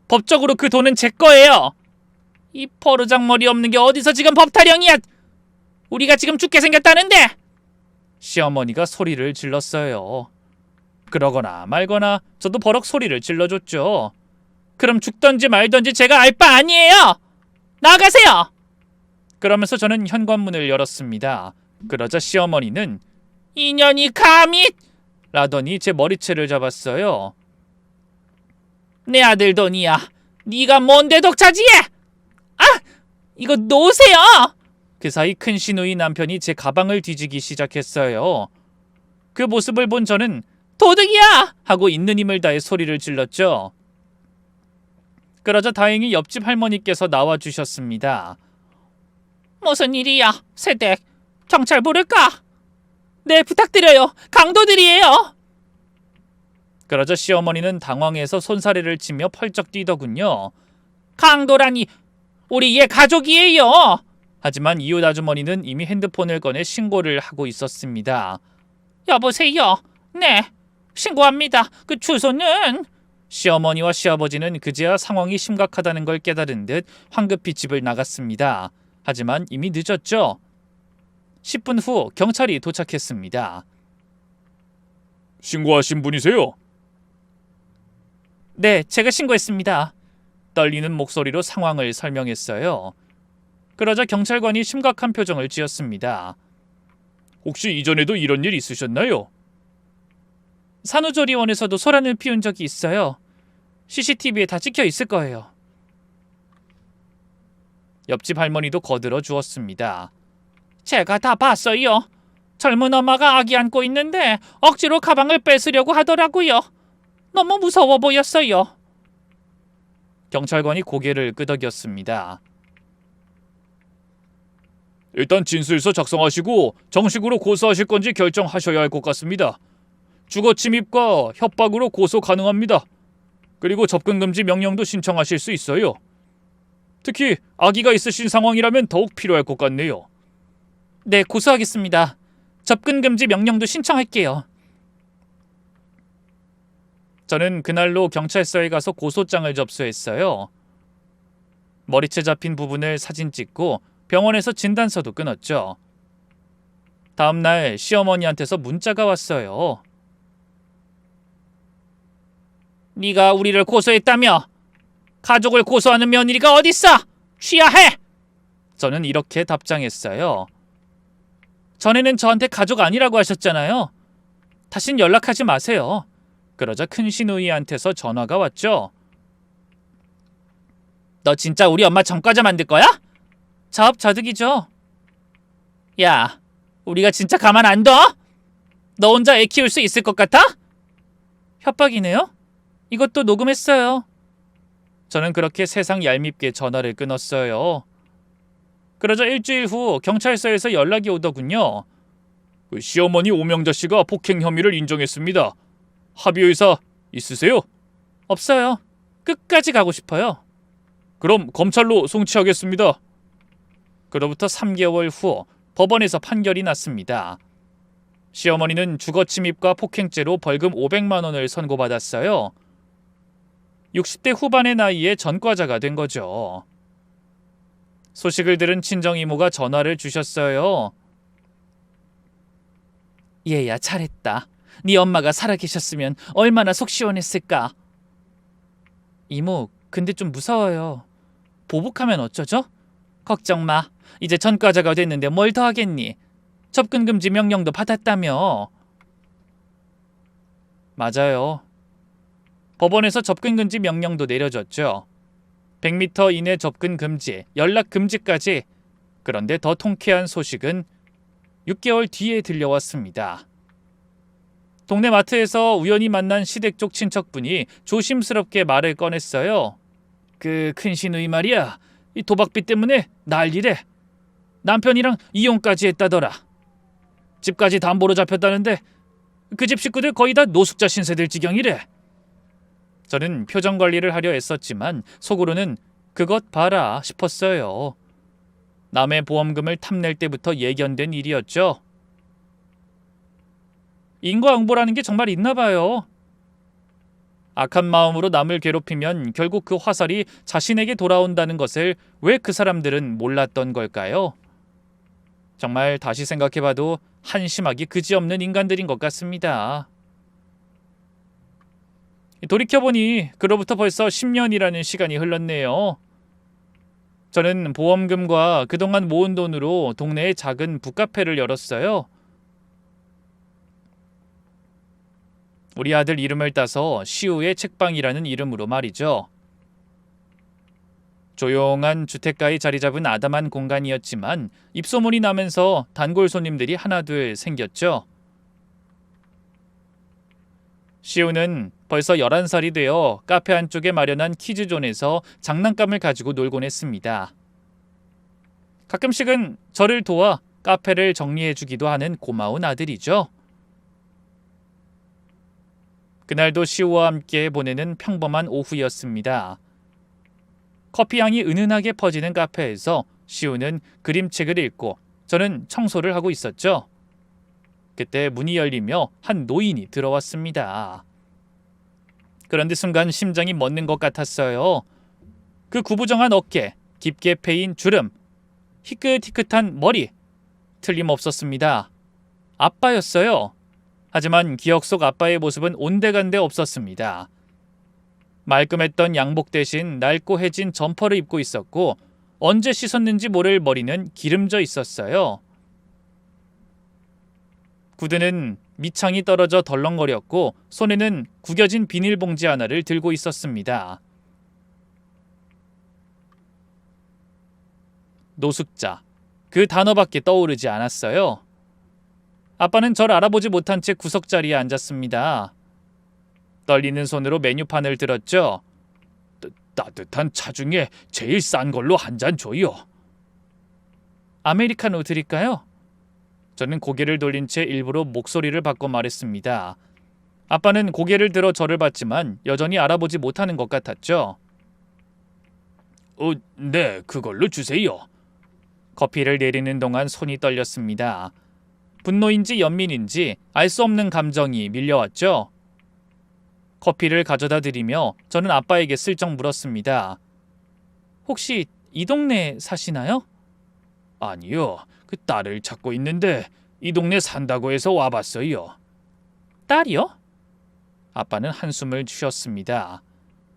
법적으로 그 돈은 제 거예요. 이 버르장머리 없는 게 어디서 지금 법 타령이야. 우리가 지금 죽게 생겼다는데. 시어머니가 소리를 질렀어요. 그러거나 말거나 저도 버럭 소리를 질러줬죠. 그럼 죽던지 말던지 제가 알 바 아니에요. 나가세요. 그러면서 저는 현관문을 열었습니다. 그러자 시어머니는 이년이 감히 라더니 제 머리채를 잡았어요. 내 아들 돈이야. 네가 뭔데 독차지해? 아! 이거 놓으세요. 그 사이 큰 시누이 남편이 제 가방을 뒤지기 시작했어요. 그 모습을 본 저는 도둑이야! 하고 있는 힘을 다해 소리를 질렀죠. 그러자 다행히 옆집 할머니께서 나와주셨습니다. 무슨 일이야, 새댁? 경찰 부를까? 네, 부탁드려요. 강도들이에요. 그러자 시어머니는 당황해서 손사래를 치며 펄쩍 뛰더군요. 강도라니, 우리 얘 가족이에요. 하지만 이웃 아주머니는 이미 핸드폰을 꺼내 신고를 하고 있었습니다. 여보세요. 네, 신고합니다. 그 주소는? 시어머니와 시아버지는 그제야 상황이 심각하다는 걸 깨달은 듯 황급히 집을 나갔습니다. 하지만 이미 늦었죠. 10분 후 경찰이 도착했습니다. 신고하신 분이세요? 네, 제가 신고했습니다. 떨리는 목소리로 상황을 설명했어요. 그러자 경찰관이 심각한 표정을 지었습니다. 혹시 이전에도 이런 일 있으셨나요? 산후조리원에서도 소란을 피운 적이 있어요. CCTV에 다 찍혀 있을 거예요. 옆집 할머니도 거들어 주었습니다. 제가 다 봤어요. 젊은 엄마가 아기 안고 있는데 억지로 가방을 뺏으려고 하더라고요. 너무 무서워 보였어요. 경찰관이 고개를 끄덕였습니다. 일단 진술서 작성하시고 정식으로 고소하실 건지 결정하셔야 할 것 같습니다. 주거 침입과 협박으로 고소 가능합니다. 그리고 접근금지 명령도 신청하실 수 있어요. 특히 아기가 있으신 상황이라면 더욱 필요할 것 같네요. 네, 고소하겠습니다. 접근금지 명령도 신청할게요. 저는 그날로 경찰서에 가서 고소장을 접수했어요. 머리채 잡힌 부분을 사진 찍고 병원에서 진단서도 끊었죠. 다음 날 시어머니한테서 문자가 왔어요. 네가 우리를 고소했다며? 가족을 고소하는 며느리가 어딨어? 취하해! 저는 이렇게 답장했어요. 전에는 저한테 가족 아니라고 하셨잖아요. 다신 연락하지 마세요. 그러자 큰 시누이한테서 전화가 왔죠. 너 진짜 우리 엄마 전과자 만들 거야? 자업자득이죠. 야, 우리가 진짜 가만 안 둬? 너 혼자 애 키울 수 있을 것 같아? 협박이네요? 이것도 녹음했어요. 저는 그렇게 세상 얄밉게 전화를 끊었어요. 그러자 일주일 후 경찰서에서 연락이 오더군요. 시어머니 오명자 씨가 폭행 혐의를 인정했습니다. 합의 의사 있으세요? 없어요. 끝까지 가고 싶어요. 그럼 검찰로 송치하겠습니다. 그로부터 3개월 후 법원에서 판결이 났습니다. 시어머니는 주거침입과 폭행죄로 벌금 500만 원을 선고받았어요. 60대 후반의 나이에 전과자가 된 거죠. 소식을 들은 친정이모가 전화를 주셨어요. 얘야, 잘했다. 네 엄마가 살아계셨으면 얼마나 속 시원했을까. 이모, 근데 좀 무서워요. 보복하면 어쩌죠? 걱정 마. 이제 전과자가 됐는데 뭘 더 하겠니? 접근금지 명령도 받았다며. 맞아요. 법원에서 접근금지 명령도 내려졌죠. 100m 이내 접근금지, 연락금지까지. 그런데 더 통쾌한 소식은 6개월 뒤에 들려왔습니다. 동네 마트에서 우연히 만난 시댁 쪽 친척분이 조심스럽게 말을 꺼냈어요. 그 큰시누이 말이야. 이 도박비 때문에 난리래. 남편이랑 이혼까지 했다더라. 집까지 담보로 잡혔다는데 그 집 식구들 거의 다 노숙자 신세들 지경이래. 저는 표정 관리를 하려 애썼지만 속으로는 그것 봐라 싶었어요. 남의 보험금을 탐낼 때부터 예견된 일이었죠. 인과응보라는 게 정말 있나 봐요. 악한 마음으로 남을 괴롭히면 결국 그 화살이 자신에게 돌아온다는 것을 왜 그 사람들은 몰랐던 걸까요? 정말 다시 생각해봐도 한심하기 그지없는 인간들인 것 같습니다. 돌이켜보니 그로부터 벌써 10년이라는 시간이 흘렀네요. 저는 보험금과 그동안 모은 돈으로 동네에 작은 북카페를 열었어요. 우리 아들 이름을 따서 시우의 책방이라는 이름으로 말이죠. 조용한 주택가에 자리 잡은 아담한 공간이었지만 입소문이 나면서 단골 손님들이 하나둘 생겼죠. 시우는 벌써 11살이 되어 카페 안쪽에 마련한 키즈존에서 장난감을 가지고 놀곤 했습니다. 가끔씩은 저를 도와 카페를 정리해주기도 하는 고마운 아들이죠. 그날도 시우와 함께 보내는 평범한 오후였습니다. 커피 향이 은은하게 퍼지는 카페에서 시우는 그림책을 읽고 저는 청소를 하고 있었죠. 그때 문이 열리며 한 노인이 들어왔습니다. 그런데 순간 심장이 멎는 것 같았어요. 그 구부정한 어깨, 깊게 패인 주름, 희끗희끗한 머리, 틀림없었습니다. 아빠였어요. 하지만 기억 속 아빠의 모습은 온데간데 없었습니다. 말끔했던 양복 대신 낡고 해진 점퍼를 입고 있었고 언제 씻었는지 모를 머리는 기름져 있었어요. 구두는 밑창이 떨어져 덜렁거렸고 손에는 구겨진 비닐봉지 하나를 들고 있었습니다. 노숙자, 그 단어밖에 떠오르지 않았어요. 아빠는 절 알아보지 못한 채 구석자리에 앉았습니다. 떨리는 손으로 메뉴판을 들었죠. 따뜻한 차 중에 제일 싼 걸로 한 잔 줘요. 아메리카노 드릴까요? 저는 고개를 돌린 채 일부러 목소리를 바꿔 말했습니다. 아빠는 고개를 들어 저를 봤지만 여전히 알아보지 못하는 것 같았죠. 네, 그걸로 주세요. 커피를 내리는 동안 손이 떨렸습니다. 분노인지 연민인지 알 수 없는 감정이 밀려왔죠. 커피를 가져다 드리며 저는 아빠에게 슬쩍 물었습니다. 혹시 이 동네 사시나요? 아니요. 그 딸을 찾고 있는데 이 동네 산다고 해서 와봤어요. 딸이요? 아빠는 한숨을 쉬었습니다.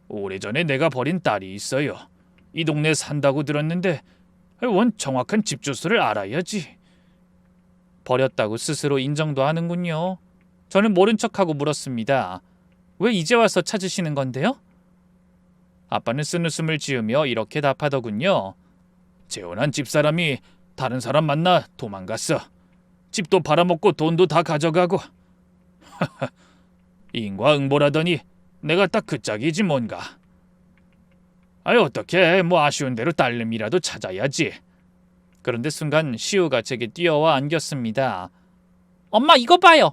오래전에 내가 버린 딸이 있어요. 이 동네 산다고 들었는데 원 정확한 집 주소를 알아야지. 버렸다고 스스로 인정도 하는군요. 저는 모른 척하고 물었습니다. 왜 이제 와서 찾으시는 건데요? 아빠는 쓴웃음을 지으며 이렇게 답하더군요. 재혼한 집사람이 다른 사람 만나 도망갔어. 집도 팔아먹고 돈도 다 가져가고. 인과응보라더니 내가 딱 그 짝이지 뭔가. 어떻게 아쉬운 대로 딸내미라도 찾아야지. 그런데 순간 시우가 제게 뛰어와 안겼습니다. 엄마 이거 봐요.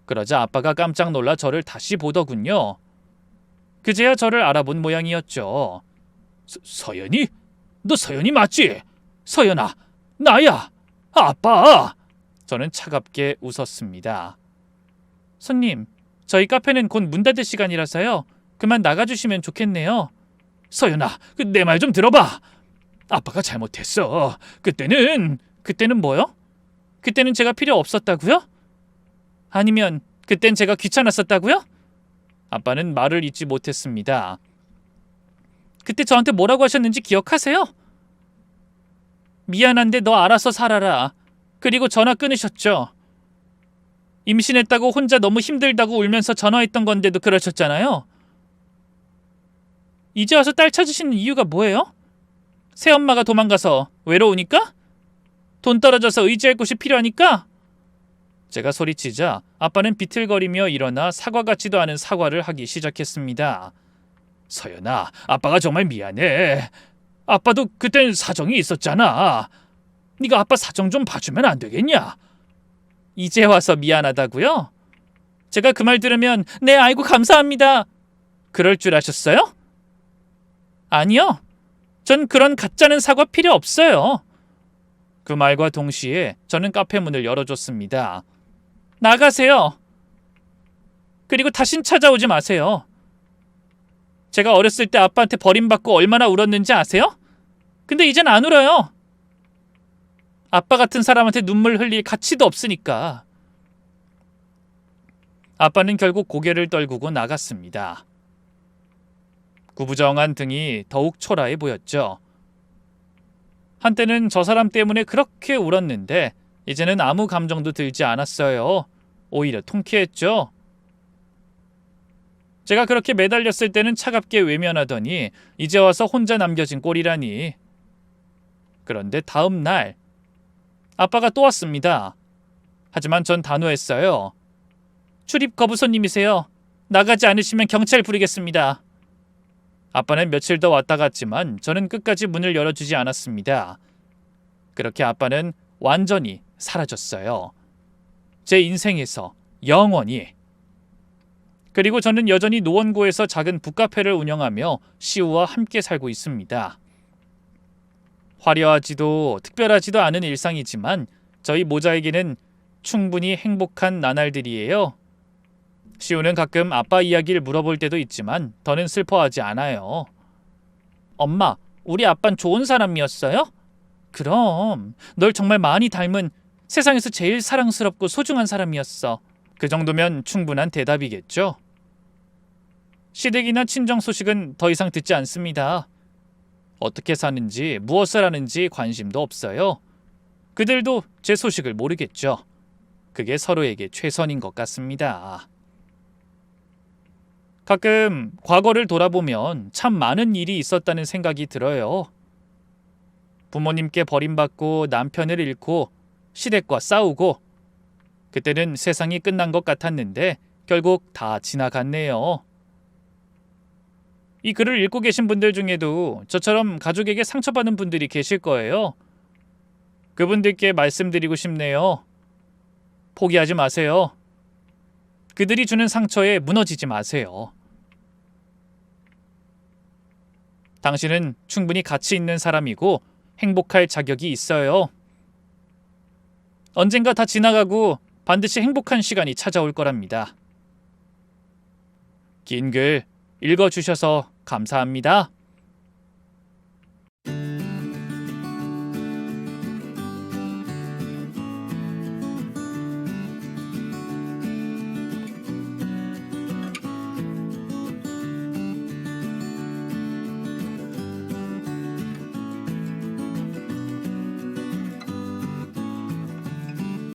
그러자 아빠가 깜짝 놀라 저를 다시 보더군요. 그제야 저를 알아본 모양이었죠. 서연이? 너 서연이 맞지? 서연아, 나야. 아빠. 저는 차갑게 웃었습니다. 손님, 저희 카페는 곧 문 닫을 시간이라서요. 그만 나가주시면 좋겠네요. 서연아, 내 말 좀 들어봐. 아빠가 잘못했어. 그때는 뭐요? 그때는 제가 필요 없었다고요? 아니면 그땐 제가 귀찮았었다고요? 아빠는 말을 잇지 못했습니다. 그때 저한테 뭐라고 하셨는지 기억하세요? 미안한데 너 알아서 살아라. 그리고 전화 끊으셨죠. 임신했다고 혼자 너무 힘들다고 울면서 전화했던 건데도 그러셨잖아요. 이제 와서 딸 찾으시는 이유가 뭐예요? 새엄마가 도망가서 외로우니까? 돈 떨어져서 의지할 곳이 필요하니까? 제가 소리치자 아빠는 비틀거리며 일어나 사과 같지도 않은 사과를 하기 시작했습니다. 서연아, 아빠가 정말 미안해. 아빠도 그땐 사정이 있었잖아. 네가 아빠 사정 좀 봐주면 안 되겠냐? 이제 와서 미안하다고요? 제가 그 말 들으면 네 아이고 감사합니다. 그럴 줄 아셨어요? 아니요. 전 그런 가짜는 사과 필요 없어요. 그 말과 동시에 저는 카페 문을 열어줬습니다. 나가세요. 그리고 다신 찾아오지 마세요. 제가 어렸을 때 아빠한테 버림받고 얼마나 울었는지 아세요? 근데 이젠 안 울어요. 아빠 같은 사람한테 눈물 흘릴 가치도 없으니까. 아빠는 결국 고개를 떨구고 나갔습니다. 구부정한 등이 더욱 초라해 보였죠. 한때는 저 사람 때문에 그렇게 울었는데 이제는 아무 감정도 들지 않았어요. 오히려 통쾌했죠. 제가 그렇게 매달렸을 때는 차갑게 외면하더니 이제 와서 혼자 남겨진 꼴이라니. 그런데 다음 날 아빠가 또 왔습니다. 하지만 전 단호했어요. 출입 거부 손님이세요. 나가지 않으시면 경찰 부르겠습니다. 아빠는 며칠 더 왔다 갔지만 저는 끝까지 문을 열어주지 않았습니다. 그렇게 아빠는 완전히 사라졌어요. 제 인생에서 영원히. 그리고 저는 여전히 노원구에서 작은 북카페를 운영하며 시우와 함께 살고 있습니다. 화려하지도 특별하지도 않은 일상이지만 저희 모자에게는 충분히 행복한 나날들이에요. 시우는 가끔 아빠 이야기를 물어볼 때도 있지만 더는 슬퍼하지 않아요. 엄마, 우리 아빤 좋은 사람이었어요? 그럼 널 정말 많이 닮은 세상에서 제일 사랑스럽고 소중한 사람이었어. 그 정도면 충분한 대답이겠죠. 시댁이나 친정 소식은 더 이상 듣지 않습니다. 어떻게 사는지 무엇을 하는지 관심도 없어요. 그들도 제 소식을 모르겠죠. 그게 서로에게 최선인 것 같습니다. 가끔 과거를 돌아보면 참 많은 일이 있었다는 생각이 들어요. 부모님께 버림받고 남편을 잃고 시댁과 싸우고 그때는 세상이 끝난 것 같았는데 결국 다 지나갔네요. 이 글을 읽고 계신 분들 중에도 저처럼 가족에게 상처받은 분들이 계실 거예요. 그분들께 말씀드리고 싶네요. 포기하지 마세요. 그들이 주는 상처에 무너지지 마세요. 당신은 충분히 가치 있는 사람이고 행복할 자격이 있어요. 언젠가 다 지나가고 반드시 행복한 시간이 찾아올 거랍니다. 긴 글 읽어주셔서 감사합니다.